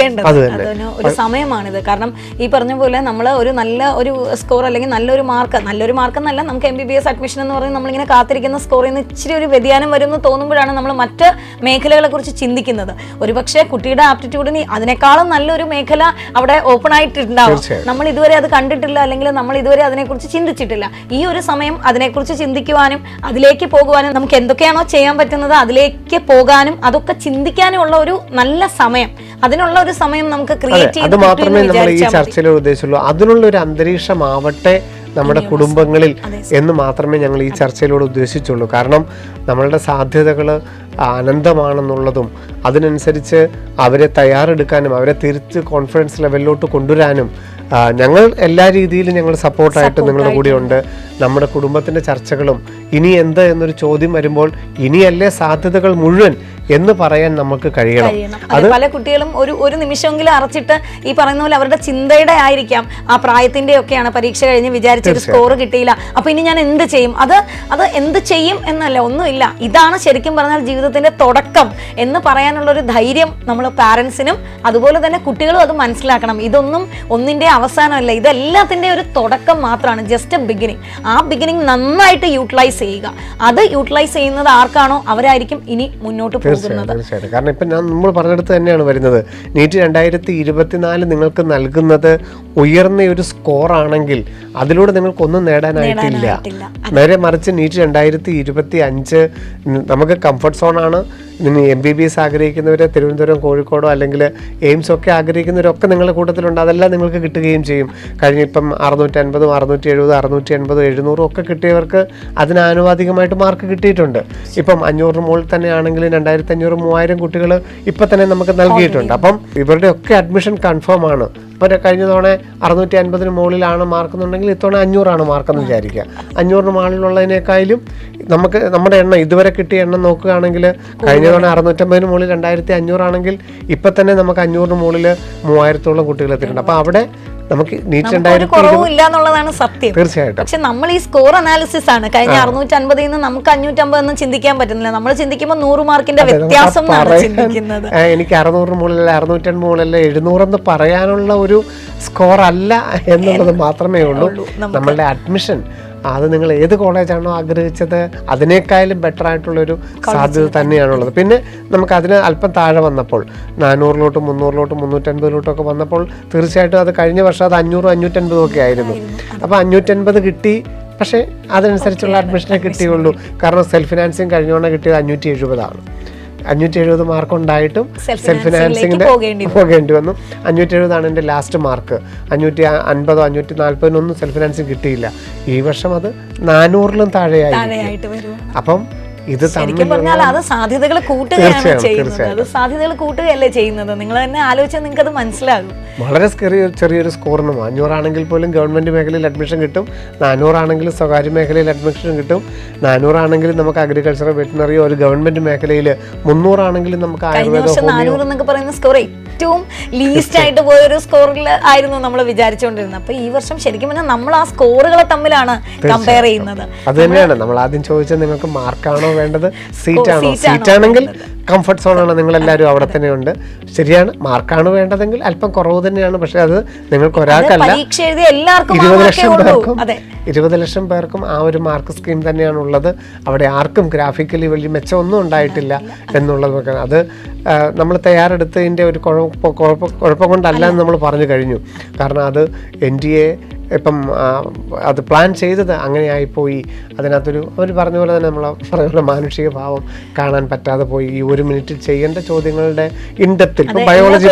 അത് തന്നെ ഒരു സമയമാണിത്. കാരണം ഈ പറഞ്ഞ പോലെ നമ്മൾ ഒരു നല്ല ഒരു സ്കോർ അല്ലെങ്കിൽ നല്ലൊരു മാർക്ക് എന്നല്ല, നമുക്ക് MBBS അഡ്മിഷൻ എന്ന് പറയുന്നത് നമ്മളിങ്ങനെ കാത്തിരിക്കുന്ന സ്കോറിൽ നിന്ന് ഇച്ചിരി ഒരു വ്യതിയാനം വരുമെന്ന് തോന്നുമ്പോഴാണ് നമ്മൾ മറ്റ് മേഖലകളെ കുറിച്ച് ചിന്തിക്കുന്നത്. ഒരുപക്ഷെ കുട്ടിയുടെ ആപ്റ്റിറ്റ്യൂഡിന് അതിനേക്കാളും നല്ലൊരു മേഖല അവിടെ ഓപ്പൺ ആയിട്ടുണ്ടാവും. നമ്മൾ ഇതുവരെ അത് കണ്ടിട്ടില്ല, അല്ലെങ്കിൽ നമ്മൾ ഇതുവരെ അതിനെക്കുറിച്ച് ചിന്തിച്ചിട്ടില്ല. ഈ ഒരു സമയം അതിനെക്കുറിച്ച് ചിന്തിക്കുവാനും അതിലേക്ക് പോകുവാനും നമുക്ക് എന്തൊക്കെയാണോ ചെയ്യാൻ പറ്റുന്നത് അതിലേക്ക് പോകാനും അതൊക്കെ ചിന്തിക്കാനുള്ള ഒരു നല്ല സമയം, അതിനുള്ള ഒരു സമയം നമുക്ക് ക്രിയേറ്റ് ചെയ്ത് അത് മാത്രമേ നമ്മൾ ഈ ചർച്ചയിൽ ഉദ്ദേശിച്ചുള്ളൂ. അതിനുള്ള ഒരു അന്തരീക്ഷമാവട്ടെ നമ്മുടെ കുടുംബങ്ങളിൽ എന്ന് മാത്രമേ ഞങ്ങൾ ഈ ചർച്ചയിലൂടെ ഉദ്ദേശിച്ചുള്ളൂ. കാരണം നമ്മളുടെ സാധ്യതകൾ അനന്തമാണെന്നുള്ളതും അതിനനുസരിച്ച് അവരെ തയ്യാറെടുക്കാനും അവരെ തിരിച്ച് കോൺഫിഡൻസ് ലെവലിലോട്ട് കൊണ്ടുവരാനും ഞങ്ങൾ എല്ലാ രീതിയിലും ഞങ്ങൾ സപ്പോർട്ടായിട്ട് നിങ്ങളുടെ കൂടെ ഉണ്ട്. നമ്മുടെ കുടുംബത്തിൻ്റെ ചർച്ചകളും ഇനി എന്ത് എന്നൊരു ചോദ്യം വരുമ്പോൾ ഇനിയല്ലേ സാധ്യതകൾ മുഴുവൻ എന്ന് പറയാൻ നമുക്ക് കഴിയണം. അത് പല കുട്ടികളും ഒരു നിമിഷമെങ്കിലും അറച്ചിട്ട് ഈ പറയുന്ന പോലെ അവരുടെ ചിന്തയുടെ ആയിരിക്കാം ആ പ്രായത്തിന്റെ ഒക്കെയാണ് പരീക്ഷ കഴിഞ്ഞ് വിചാരിച്ചൊരു സ്കോർ കിട്ടിയില്ല, അപ്പൊ ഇനി ഞാൻ എന്ത് ചെയ്യും, അത് എന്ത് ചെയ്യും എന്നല്ല, ഒന്നുമില്ല. ഇതാണ് ശരിക്കും പറഞ്ഞാൽ ജീവിതത്തിന്റെ തുടക്കം എന്ന് പറയാനുള്ള ഒരു ധൈര്യം നമ്മൾ പാരന്റ്സിനും അതുപോലെ തന്നെ കുട്ടികളും അത് മനസ്സിലാക്കണം. ഇതൊന്നും ഒന്നിന്റെ അവസാനമല്ല, ഇതെല്ലാത്തിന്റെ ഒരു തുടക്കം മാത്രമാണ്, ജസ്റ്റ് എ ബിഗിനിങ്. ആ ബിഗിനിങ് നന്നായിട്ട് യൂട്ടിലൈസ് ചെയ്യുക. അത് യൂട്ടിലൈസ് ചെയ്യുന്നത് ആർക്കാണോ അവരായിരിക്കും ഇനി മുന്നോട്ട് പോകുന്നത്. തീർച്ചയായിട്ടും. കാരണം ഇപ്പം നമ്മൾ പറഞ്ഞെടുത്ത് തന്നെയാണ് വരുന്നത്. നീറ്റ് 2024 നിങ്ങൾക്ക് നൽകുന്നത് ഉയർന്ന ഒരു സ്കോർ ആണെങ്കിൽ അതിലൂടെ നിങ്ങൾക്കൊന്നും നേടാനായിട്ടില്ല. നേരെ മറിച്ച് നീറ്റ് 2025 നമുക്ക് കംഫർട്ട് സോണാണ്. ഇനി MBBS ആഗ്രഹിക്കുന്നവർ തിരുവനന്തപുരം, കോഴിക്കോടോ അല്ലെങ്കിൽ എയിംസ് ഒക്കെ ആഗ്രഹിക്കുന്നവരൊക്കെ നിങ്ങളുടെ കൂട്ടത്തിലുണ്ട്. അതെല്ലാം നിങ്ങൾക്ക് കിട്ടുകയും ചെയ്യും. കഴിഞ്ഞ ഇപ്പം 650, 670, 680, 700 ഒക്കെ കിട്ടിയവർക്ക് അതിനാനുപാതികമായിട്ട് മാർക്ക് കിട്ടിയിട്ടുണ്ട്. ഇപ്പം 500 മുകളിൽ തന്നെ ആണെങ്കിൽ 2500, 3000 കുട്ടികൾ ഇപ്പം തന്നെ നമുക്ക് നൽകിയിട്ടുണ്ട്. അപ്പം ഇവരുടെ ഒക്കെ അഡ്മിഷൻ കൺഫേം ആണ്. ഇപ്പോൾ കഴിഞ്ഞ തവണ 650 മുകളിലാണ് മാർക്കെന്നുണ്ടെങ്കിൽ ഇത്തവണ 500 മാർക്കെന്ന് വിചാരിക്കുക. 500 മുകളിലുള്ളതിനേക്കാളും നമുക്ക് നമ്മുടെ എണ്ണം ഇതുവരെ കിട്ടിയ എണ്ണം നോക്കുകയാണെങ്കിൽ കഴിഞ്ഞ തവണ 650 മുകളിൽ 2500 ആണെങ്കിൽ ഇപ്പം തന്നെ നമുക്ക് 500 മുകളിൽ 3000-ഓളം കുട്ടികൾ എത്തിയിട്ടുണ്ട്. അപ്പോൾ അവിടെ നമുക്ക് നീറ്റ് 2020 എന്നുള്ളതാണ് സത്യം. തീർച്ചയായിട്ടും. പക്ഷെ നമ്മൾ ഈ സ്കോർ അനാലിസിസ് ആണ്. കഴിഞ്ഞ 650 നിന്ന് നമുക്ക് 550 എന്ന് ചിന്തിക്കാൻ പറ്റുന്നില്ല. നമ്മൾ ചിന്തിക്കുമ്പോൾ 100 മാർക്കിന്റെ വ്യത്യാസം ചിന്തിക്കുന്നത്. എനിക്ക് 600 മുകളിലല്ല, 650 മുകളിലല്ല, 700 എന്ന് പറയാനുള്ള ഒരു സ്കോർ അല്ല എന്നുള്ളത് മാത്രമേ ഉള്ളൂ. നമ്മളുടെ അഡ്മിഷൻ അത് നിങ്ങൾ ഏത് കോളേജാണോ ആഗ്രഹിച്ചത് അതിനേക്കാളും ബെറ്റർ ആയിട്ടുള്ളൊരു സാധ്യത തന്നെയാണുള്ളത്. പിന്നെ നമുക്ക് അതിന് അല്പം താഴെ വന്നപ്പോൾ 400-ലോട്ടും 300-ലോട്ടും 350-ലോട്ടൊക്കെ വന്നപ്പോൾ തീർച്ചയായിട്ടും അത് കഴിഞ്ഞ വർഷം അത് 500, 550 ഒക്കെ ആയിരുന്നു. അപ്പോൾ 550 കിട്ടി. പക്ഷേ അതനുസരിച്ചുള്ള അഡ്മിഷനെ കിട്ടിയുള്ളൂ. കാരണം സെൽഫ് ഫിനാൻസിങ് കഴിഞ്ഞോണം കിട്ടിയത് 570 570 മാർക്ക് ഉണ്ടായിട്ടും സെൽഫ് ഫിനാൻസിങ്ങിന് പോകേണ്ടി വന്നു. 570 എൻ്റെ ലാസ്റ്റ് മാർക്ക്. 550, 540 സെൽഫ് ഫിനാൻസിങ് കിട്ടിയില്ല. ഈ വർഷം അത് 400-ലും താഴെയായിട്ട്. അപ്പം ഇത് ശരിക്കും പറഞ്ഞാൽ അത് സാധ്യതകൾ കൂട്ടുകയാണ് ചെയ്യുന്നത്. അത് സാധ്യതകൾ കൂട്ടുകയല്ലേ ചെയ്യുന്നത്. നിങ്ങൾ തന്നെ ആലോചിച്ചാൽ നിങ്ങൾക്ക് അത് മനസ്സിലാകും. വളരെ ചെറിയൊരു സ്കോറിന് 500 ആണെങ്കിൽ പോലും ഗവൺമെന്റ് മേഖലയിൽ അഡ്മിഷൻ കിട്ടും. 400 ആണെങ്കിലും സ്വകാര്യ മേഖലയിൽ അഡ്മിഷൻ കിട്ടും. 400 ആണെങ്കിലും നമുക്ക് അഗ്രികൾച്ചർ, വെറ്റിനറിയോ ഒരു ഗവൺമെന്റ് മേഖലയിൽ, 300 ആണെങ്കിലും നമുക്ക് ആയുർവേദ, 400 എന്നൊക്കെ പറയുന്ന സ്കോർ ഏറ്റവും ലീസ്റ്റ് ആയിട്ട് പോയൊരു സ്കോറിൽ ആയിരുന്നു നമ്മൾ വിചാരിച്ചുകൊണ്ടിരുന്നത്. അപ്പൊ ഈ വർഷം ശരിക്കും പറഞ്ഞാൽ നമ്മൾ ആ സ്കോറുകളെ തമ്മിലാണ് കമ്പയർ ചെയ്യുന്നത്. അത് തന്നെയാണ് നമ്മൾ ആദ്യം ചോദിച്ചത്, നിങ്ങൾക്ക് മാർക്കാണോ വേണ്ടത്, സീറ്റാണോ? സീറ്റാണെങ്കിൽ കംഫർട്ട് സോണാണ്, നിങ്ങളെല്ലാവരും അവിടെ തന്നെ ഉണ്ട്. ശരിയാണ്. മാർക്കാണ് വേണ്ടതെങ്കിൽ അല്പം കുറവ് തന്നെയാണ്. പക്ഷെ അത് നിങ്ങൾക്ക് ഒരാൾക്കല്ല, 20 ലക്ഷം പേർക്കും ആ ഒരു മാർക്ക് സ്കീം തന്നെയാണ് ഉള്ളത്. അവിടെ ആർക്കും ഗ്രാഫിക്കലി വലിയ മെച്ചമൊന്നും ഉണ്ടായിട്ടില്ല എന്നുള്ളത്. അത് നമ്മൾ തയ്യാറെടുത്തതിൻ്റെ ഒരു കുഴപ്പം കൊണ്ടല്ല എന്ന് നമ്മൾ പറഞ്ഞു കഴിഞ്ഞു. കാരണം അത് NTA ഇപ്പം അത് പ്ലാൻ ചെയ്തത് അങ്ങനെ ആയിപ്പോയി. അതിനകത്തൊരു അവർ പറഞ്ഞ പോലെ തന്നെ നമ്മൾ പറഞ്ഞ പോലെ മാനുഷിക ഭാവം കാണാൻ പറ്റാതെ പോയി. ഈ 1 മിനിറ്റിൽ ചെയ്യേണ്ട ചോദ്യങ്ങളുടെ ഇൻഡെപ്തിൽ ഇപ്പം ബയോളജി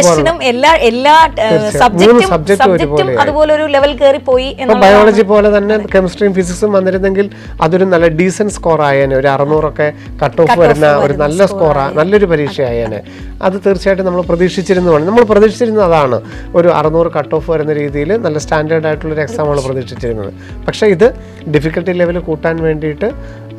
ബയോളജി പോലെ തന്നെ കെമിസ്ട്രിയും ഫിസിക്സും വന്നിരുന്നെങ്കിൽ അതൊരു നല്ല ഡീസൻറ്റ് സ്കോർ ആയേനെ. ഒരു 600 കട്ട് ഓഫ് വരുന്ന ഒരു നല്ല സ്കോറാണ്, നല്ലൊരു പരീക്ഷ ആയേനെ. അത് തീർച്ചയായിട്ടും നമ്മൾ പ്രതീക്ഷിച്ചിരുന്നതാണ്. നമ്മൾ പ്രതീക്ഷിച്ചിരുന്നത് അതാണ്, ഒരു 600 കട്ട് ഓഫ് വരുന്ന രീതിയിൽ നല്ല സ്റ്റാൻഡേർഡ് ആയിട്ടുള്ളൊരു എക്സാമാണ് പ്രതീക്ഷിച്ചിരുന്നത്. പക്ഷേ ഇത് ഡിഫിക്കൽട്ടി ലെവൽ കൂട്ടാൻ വേണ്ടിയിട്ട്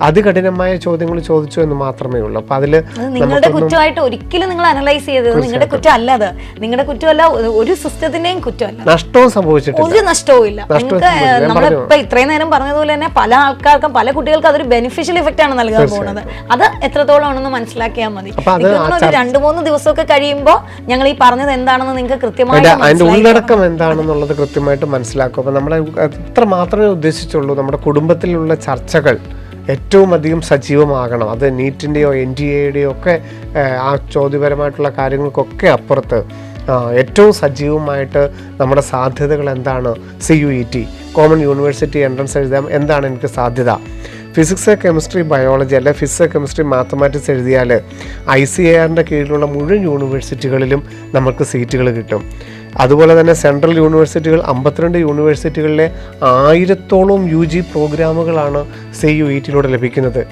അതികഠിനമായ ചോദ്യങ്ങൾ ചോദിച്ചു എന്ന് മാത്രമേ ഉള്ളൂ. അപ്പൊ അതില് നിങ്ങളുടെ കുറ്റമായിട്ട് ഒരിക്കലും നിങ്ങൾ അനലൈസ് ചെയ്തത് നിങ്ങളുടെ കുറ്റം അല്ല. അത് നിങ്ങളുടെ കുറ്റമല്ല, ഒരു സിസ്റ്റത്തിന്റെയും കുറ്റമല്ല. നഷ്ടവും സംഭവിച്ചിട്ടില്ല, ഒരു നഷ്ടവും ഇല്ല. നിങ്ങൾക്ക് നമ്മളിപ്പോ ഇത്രയും നേരം പറഞ്ഞതുപോലെ തന്നെ പല ആൾക്കാർക്കും പല കുട്ടികൾക്കും അതൊരു ബെനിഫിഷ്യൽ ഇഫക്റ്റ് ആണ് നൽകാൻ പോകുന്നത്. അത് എത്രത്തോളം ആണെന്ന് മനസ്സിലാക്കിയാൽ മതി. ഒരു 2-3 ദിവസമൊക്കെ കഴിയുമ്പോൾ ഞങ്ങൾ ഈ പറഞ്ഞത് എന്താണെന്ന് നിങ്ങൾക്ക് കൃത്യമായിട്ട് അതിന്റെ ഉള്ളടക്കം എന്താണെന്നുള്ളത് കൃത്യമായിട്ട് മനസ്സിലാക്കും. അപ്പൊ നമ്മളെ ഇത്ര മാത്രമേ ഉദ്ദേശിച്ചുള്ളൂ, നമ്മുടെ കുടുംബത്തിലുള്ള ചർച്ചകൾ ഏറ്റവും അധികം സജീവമാകണം. അത് നീറ്റിൻ്റെയോ NTA-യുടെയോ ഒക്കെ ആ ചോദ്യപരമായിട്ടുള്ള കാര്യങ്ങൾക്കൊക്കെ അപ്പുറത്ത് ഏറ്റവും സജീവമായിട്ട് നമ്മുടെ സാധ്യതകൾ എന്താണ്, CUET കോമൺ യൂണിവേഴ്സിറ്റി എൻട്രൻസ് എഴുതാം, എന്താണ് എനിക്ക് സാധ്യത, ഫിസിക്സ്, കെമിസ്ട്രി, ബയോളജി അല്ലെ ഫിസിക്സ്, കെമിസ്ട്രി, മാത്തമാറ്റിക്സ് എഴുതിയാൽ ICAR-ൻ്റെ കീഴിലുള്ള മുഴുവൻ യൂണിവേഴ്സിറ്റികളിലും നമുക്ക് സീറ്റുകൾ കിട്ടും. അതുപോലെ തന്നെ സെൻട്രൽ യൂണിവേഴ്സിറ്റികൾ 52 യൂണിവേഴ്സിറ്റികളിലെ 1000-ഓളം UG പ്രോഗ്രാമുകളാണ് CUET ലഭിക്കുന്നത്.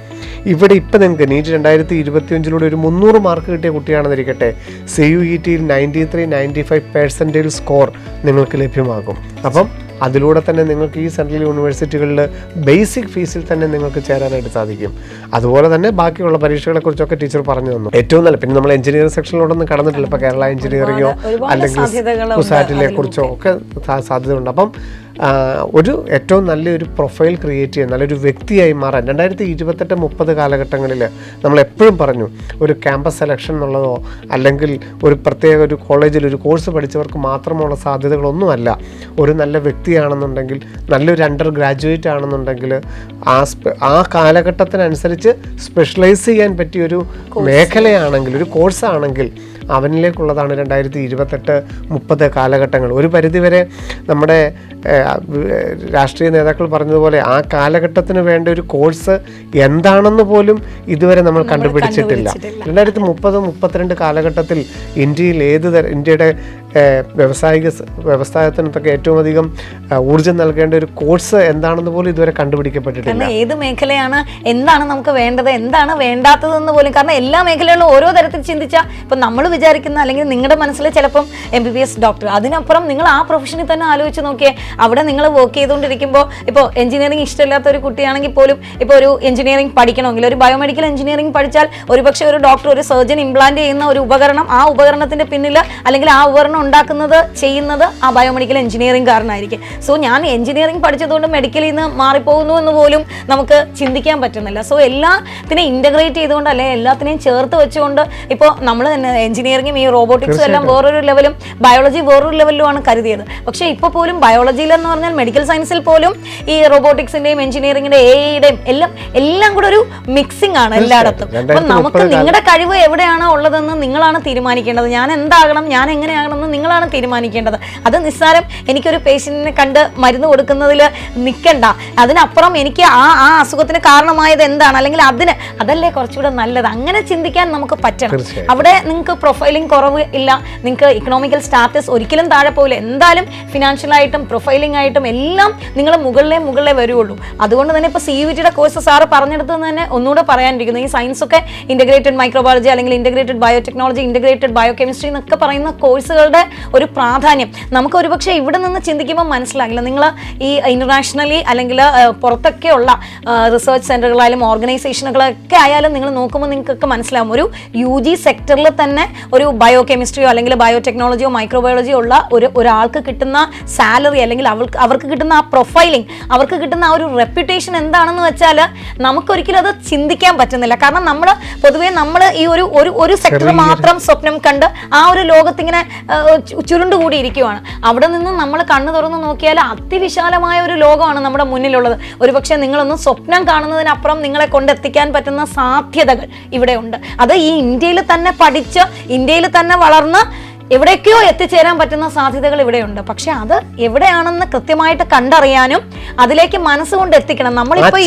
ഇവിടെ ഇപ്പം നിങ്ങൾക്ക് നീറ്റ് 2025 ഒരു 300 മാർക്ക് കിട്ടിയ കുട്ടിയാണെന്നിരിക്കട്ടെ, CUET 93-95% സ്കോർ നിങ്ങൾക്ക് ലഭ്യമാകും. അപ്പം അതിലൂടെ തന്നെ നിങ്ങൾക്ക് ഈ സെൻട്രൽ യൂണിവേഴ്സിറ്റികളിൽ ബേസിക് ഫീസിൽ തന്നെ നിങ്ങൾക്ക് ചേരാനായിട്ട് സാധിക്കും. അതുപോലെ തന്നെ ബാക്കിയുള്ള പരീക്ഷകളെ കുറിച്ചൊക്കെ ടീച്ചർ പറഞ്ഞു തന്നു. ഏറ്റവും നല്ല, പിന്നെ നമ്മൾ എഞ്ചിനീയറിംഗ് സെക്ഷനിലോടൊന്നും കടന്നിട്ടില്ല. ഇപ്പോൾ കേരള എഞ്ചിനീയറിംഗോ അല്ലെങ്കിൽ കുസാറ്റിലെ കുറിച്ചോ ഒക്കെ സാധ്യതയുണ്ട്. അപ്പം ഒരു ഏറ്റവും നല്ലൊരു പ്രൊഫൈൽ ക്രിയേറ്റ് ചെയ്യാൻ, നല്ലൊരു വ്യക്തിയായി മാറാൻ 2028-30 കാലഘട്ടങ്ങളിൽ നമ്മൾ എപ്പോഴും പറഞ്ഞു, ഒരു ക്യാമ്പസ് സെലക്ഷൻ എന്നുള്ളതോ അല്ലെങ്കിൽ ഒരു പ്രത്യേക ഒരു കോളേജിൽ ഒരു കോഴ്സ് പഠിച്ചവർക്ക് മാത്രമുള്ള സാധ്യതകളൊന്നുമല്ല. ഒരു നല്ല വ്യക്തിയാണെന്നുണ്ടെങ്കിൽ, നല്ലൊരു അണ്ടർ ഗ്രാജുവേറ്റ് ആണെന്നുണ്ടെങ്കിൽ, ആ കാലഘട്ടത്തിനനുസരിച്ച് സ്പെഷ്യലൈസ് ചെയ്യാൻ പറ്റിയൊരു മേഖലയാണെങ്കിൽ, ഒരു കോഴ്സാണെങ്കിൽ അവനിലേക്കുള്ളതാണ് 2028-30 കാലഘട്ടങ്ങൾ. ഒരു പരിധിവരെ നമ്മുടെ രാഷ്ട്രീയ നേതാക്കൾ പറഞ്ഞതുപോലെ ആ കാലഘട്ടത്തിന് വേണ്ട ഒരു കോഴ്സ് എന്താണെന്ന് പോലും ഇതുവരെ നമ്മൾ കണ്ടുപിടിച്ചിട്ടില്ല. 2030-32 കാലഘട്ടത്തിൽ ഇന്ത്യയിൽ ഇന്ത്യയുടെ വ്യവസായത്തിനൊക്കെ ഏറ്റവും അധികം ഊർജ്ജം നൽകേണ്ട ഒരു കോഴ്സ് എന്താണെന്ന് പോലും ഇതുവരെ കണ്ടുപിടിക്കപ്പെട്ടിട്ടില്ല. ഏത് മേഖലയാണ്, എന്താണ് നമുക്ക് വേണ്ടത്, എന്താണ് വേണ്ടാത്തതെന്ന് പോലും. കാരണം എല്ലാ മേഖലകളിലും ഓരോ തരത്തിൽ ചിന്തിച്ചാൽ ഇപ്പം നമ്മൾ വിചാരിക്കുന്ന, അല്ലെങ്കിൽ നിങ്ങളുടെ മനസ്സിൽ ചിലപ്പം MBBS ഡോക്ടർ, അതിനപ്പുറം നിങ്ങൾ ആ പ്രൊഫഷനിൽ തന്നെ ആലോചിച്ച് നോക്കിയേ. അവിടെ നിങ്ങൾ വർക്ക് ചെയ്തുകൊണ്ടിരിക്കുമ്പോൾ, ഇപ്പോൾ എഞ്ചിനീയറിംഗ് ഇഷ്ടമില്ലാത്ത ഒരു കുട്ടിയാണെങ്കിൽ പോലും ഇപ്പോൾ ഒരു എഞ്ചിനീയറിംഗ് പഠിക്കണമെങ്കിൽ, ഒരു ബയോമെഡിക്കൽ എഞ്ചിനീയറിംഗ് പഠിച്ചാൽ ഒരുപക്ഷെ ഒരു ഡോക്ടർ, ഒരു സർജൻ ഇംപ്ലാന്റ് ചെയ്യുന്ന ഒരു ഉപകരണം, ആ ഉപകരണത്തിന്റെ പിന്നിൽ അല്ലെങ്കിൽ ആ ഉപകരണം ചെയ്യുന്നത് ആ ബയോമെഡിക്കൽ എഞ്ചിനീയറിംഗ് കാരനായിരിക്കും. സോ ഞാൻ എഞ്ചിനീയറിംഗ് പഠിച്ചതുകൊണ്ട് മെഡിക്കലിൽ നിന്ന് മാറിപ്പോകുന്നു എന്ന് പോലും നമുക്ക് ചിന്തിക്കാൻ പറ്റുന്നില്ല. സോ എല്ലാത്തിനെയും ഇന്റഗ്രേറ്റ് ചെയ്തുകൊണ്ട്, അല്ലെങ്കിൽ എല്ലാത്തിനെയും ചേർത്ത് വെച്ചുകൊണ്ട്, ഇപ്പോൾ നമ്മൾ തന്നെ എഞ്ചിനീയറിംഗും ഈ റോബോട്ടിക്സും എല്ലാം വേറൊരു ലെവലും ബയോളജി വേറൊരു ലെവലിലുമാണ് കരുതിയത്. പക്ഷേ ഇപ്പോൾ പോലും ബയോളജിയിലെന്ന് പറഞ്ഞാൽ, മെഡിക്കൽ സയൻസിൽ പോലും ഈ റോബോട്ടിക്സിന്റെയും എഞ്ചിനീയറിംഗിന്റെ AIയുടെയും എല്ലാം കൂടെ ഒരു മിക്സിംഗ് ആണ് എല്ലായിടത്തും. അപ്പം നമുക്ക് നിങ്ങളുടെ കഴിവ് എവിടെയാണോ ഉള്ളതെന്ന് നിങ്ങളാണ് തീരുമാനിക്കേണ്ടത്. ഞാൻ എന്താകണം, ഞാൻ എങ്ങനെയാകണം എന്ന് നിങ്ങളാണ് തീരുമാനിക്കേണ്ടത്. അത് നിസ്സാരം എനിക്കൊരു പേഷ്യന്റിനെ കണ്ട് മരുന്ന് കൊടുക്കുന്നതിൽ നിൽക്കണ്ട. അതിനപ്പുറം എനിക്ക് ആ അസുഖത്തിന് കാരണമായത് എന്താണ്, അല്ലെങ്കിൽ അതല്ലേ കുറച്ചുകൂടെ നല്ലത്. അങ്ങനെ ചിന്തിക്കാൻ നമുക്ക് പറ്റണം. അവിടെ നിങ്ങൾക്ക് പ്രൊഫൈലിംഗ് കുറവ് ഇല്ല, നിങ്ങൾക്ക് ഇക്കണോമിക്കൽ സ്റ്റാറ്റസ് ഒരിക്കലും താഴെ പോകില്ല. എന്തായാലും ഫിനാൻഷ്യലായിട്ടും പ്രൊഫൈലിംഗ് ആയിട്ടും എല്ലാം നിങ്ങൾ മുകളിലേ വരുള്ളൂ. അതുകൊണ്ട് തന്നെ ഇപ്പോൾ CUET കോഴ്സ് സാറ് പറഞ്ഞെടുത്തെന്ന് തന്നെ ഒന്നുകൂടെ പറയാനിരിക്കുന്നു. ഈ സയൻസ് ഒക്കെ ഇന്റഗ്രേറ്റഡ് മൈക്രോബയോളജി അല്ലെങ്കിൽ ഇന്റഗ്രേറ്റഡ് ബയോടെക്നോളജി, ഇന്റഗ്രേറ്റഡ് ബയോകെമിസ്ട്രി എന്നൊക്കെ പറയുന്ന കോഴ്സുകളുടെ ഒരു പ്രാധാന്യം നമുക്ക് ഒരുപക്ഷെ ഇവിടെ നിന്ന് ചിന്തിക്കുമ്പോൾ മനസ്സിലാകില്ല. നിങ്ങൾ ഈ ഇന്റർനാഷണലി അല്ലെങ്കിൽ പുറത്തൊക്കെയുള്ള റിസർച്ച് സെന്ററുകളായാലും ഓർഗനൈസേഷനുകളൊക്കെ ആയാലും നിങ്ങൾ നോക്കുമ്പോൾ നിങ്ങൾക്കൊക്കെ മനസ്സിലാവും, ഒരു UG സെക്ടറിൽ തന്നെ ഒരു ബയോകെമിസ്ട്രിയോ അല്ലെങ്കിൽ ബയോടെക്നോളജിയോ മൈക്രോബയോളജിയോ ഉള്ള ഒരാൾക്ക് കിട്ടുന്ന സാലറി, അല്ലെങ്കിൽ അവർക്ക് കിട്ടുന്ന ആ പ്രൊഫൈലിംഗ്, അവർക്ക് കിട്ടുന്ന ആ ഒരു റെപ്യൂട്ടേഷൻ എന്താണെന്ന് വെച്ചാൽ നമുക്കൊരിക്കലും അത് ചിന്തിക്കാൻ പറ്റുന്നില്ല. കാരണം പൊതുവേ നമ്മൾ ഈ ഒരു സെക്ടർ മാത്രം സ്വപ്നം കണ്ട് ആ ഒരു ലോകത്തിങ്ങനെ ചുരുണ്ടുകൂടി ഇരിക്കുവാണ്. അവിടെ നിന്ന് നമ്മൾ കണ്ണു തുറന്ന് നോക്കിയാൽ അതിവിശാലമായ ഒരു ലോകമാണ് നമ്മുടെ മുന്നിലുള്ളത്. ഒരുപക്ഷെ നിങ്ങളൊന്നും സ്വപ്നം കാണുന്നതിനപ്പുറം നിങ്ങളെ കൊണ്ടെത്തിക്കാൻ പറ്റുന്ന സാധ്യതകൾ ഇവിടെ ഉണ്ട്. അത് ഈ ഇന്ത്യയിൽ തന്നെ പഠിച്ച്, ഇന്ത്യയിൽ തന്നെ വളർന്ന് എവിടേക്കോ എത്തിച്ചേരാൻ പറ്റുന്ന സാധ്യതകൾ ഇവിടെയുണ്ട്. പക്ഷെ അത് എവിടെയാണെന്ന് കൃത്യമായിട്ട് കണ്ടറിയാനും അതിലേക്ക് മനസ്സുകൊണ്ട് എത്തിക്കണം. നമ്മളിപ്പോ ഈ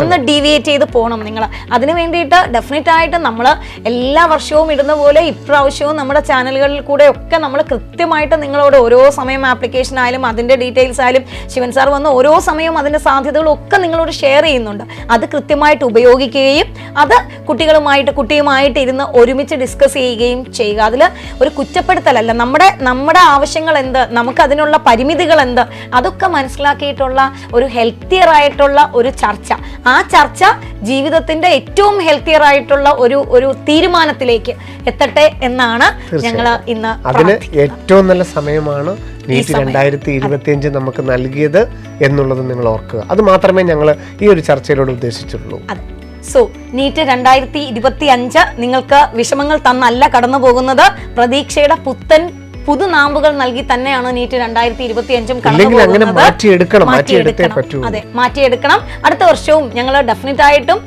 ഒന്ന് ഡീവിയേറ്റ് ചെയ്ത് പോകണം നിങ്ങൾ. അതിനു വേണ്ടിയിട്ട് ഡെഫിനറ്റ് ആയിട്ട് നമ്മൾ എല്ലാ വർഷവും ഇടുന്ന പോലെ ഇപ്രാവശ്യവും നമ്മുടെ ചാനലുകളിൽ കൂടെ ഒക്കെ നമ്മൾ കൃത്യമായിട്ട് നിങ്ങളോട് ഓരോ സമയം ആപ്ലിക്കേഷൻ ആയാലും അതിന്റെ ഡീറ്റെയിൽസ് ആയാലും ശിവൻ സാർ വന്ന് ഓരോ സമയവും അതിന്റെ സാധ്യതകളും ഒക്കെ നിങ്ങളോട് ഷെയർ ചെയ്യുന്നുണ്ട്. അത് കൃത്യമായിട്ട് ഉപയോഗിക്കുകയും അത് കുട്ടിയുമായിട്ട് ഇരുന്ന് ഒരുമിച്ച് ഡിസ്കസ് ചെയ്യുകയും ചെയ്യുക. അതിൽ ഒരു കുറ്റപ്പെടുത്തലല്ല, നമ്മുടെ ആവശ്യങ്ങൾ എന്ത്, നമുക്ക് അതിനുള്ള പരിമിതികൾ എന്ത്, അതൊക്കെ മനസ്സിലാക്കിയിട്ടുള്ള ഒരു ഹെൽത്തിയർ ആയിട്ടുള്ള ഒരു ചർച്ച. ആ ചർച്ച ജീവിതത്തിന്റെ ഏറ്റവും ഹെൽത്തിയർ ആയിട്ടുള്ള ഒരു തീരുമാനത്തിലേക്ക് എത്തട്ടെ എന്നാണ് ഞങ്ങൾ ഇന്ന്. അതിന് ഏറ്റവും നല്ല സമയമാണ് നീറ്റ് 2025 നമുക്ക് നൽകിയത് എന്നുള്ളത് നിങ്ങൾ ഓർക്കുക. അത് മാത്രമേ ഞങ്ങൾ ഈ ഒരു ചർച്ചയിലൂടെ ഉദ്ദേശിച്ചുള്ളൂ. സോ നീറ്റ് 2025 നിങ്ങൾക്ക് വിഷമങ്ങൾ തന്നല്ല കടന്നു പോകുന്നത്. പ്രതീക്ഷയുടെ പുതുനാമ്പുകൾ നൽകി തന്നെയാണ് നീറ്റ് 2025 കടന്നു പോകുന്നത്. അതെ, മാറ്റിയെടുക്കണം. അടുത്ത വർഷവും ഞങ്ങൾ ഡെഫിനറ്റ് ആയിട്ടും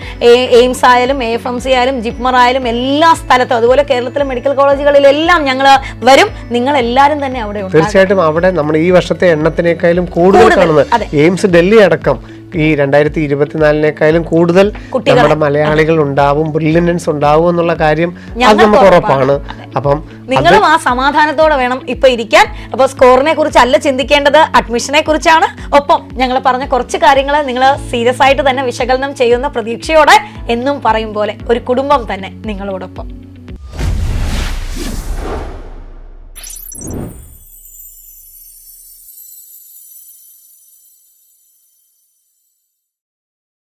എയിംസ് ആയാലും AFMC ആയാലും ജിപ്മർ ആയാലും എല്ലാ സ്ഥലത്തും, അതുപോലെ കേരളത്തിലെ മെഡിക്കൽ കോളേജുകളിലെല്ലാം ഞങ്ങൾ വരും. നിങ്ങൾ എല്ലാവരും തന്നെ അവിടെ ഉണ്ട്. തീർച്ചയായിട്ടും അവിടെ നമ്മൾ ഈ വർഷത്തെ എണ്ണത്തിനേക്കാളും കൂടുതൽ കാണുന്നത് എയിംസ് ഡൽഹി അടക്കം ഈ 2024 കൂടുതൽ നമ്മുടെ മലയാളികൾ ഉണ്ടാവും, ബ്രില്യൻസ് ഉണ്ടാവും എന്നുള്ള കാര്യം അത് നമുക്ക് ഉറപ്പാണ്. അപ്പം നിങ്ങളും ആ സമാധാനത്തോടെ വേണം ഇപ്പൊ ഇരിക്കാൻ. അപ്പൊ സ്കോറിനെ കുറിച്ച് അല്ല ചിന്തിക്കേണ്ടത്, അഡ്മിഷനെ കുറിച്ചാണ്. ഒപ്പം ഞങ്ങൾ പറഞ്ഞ കുറച്ച് കാര്യങ്ങൾ നിങ്ങൾ സീരിയസ് ആയിട്ട് തന്നെ വിശകലനം ചെയ്യുന്ന പ്രതീക്ഷയോടെ എന്നും പറയും പോലെ ഒരു കുടുംബം തന്നെ നിങ്ങളോടൊപ്പം.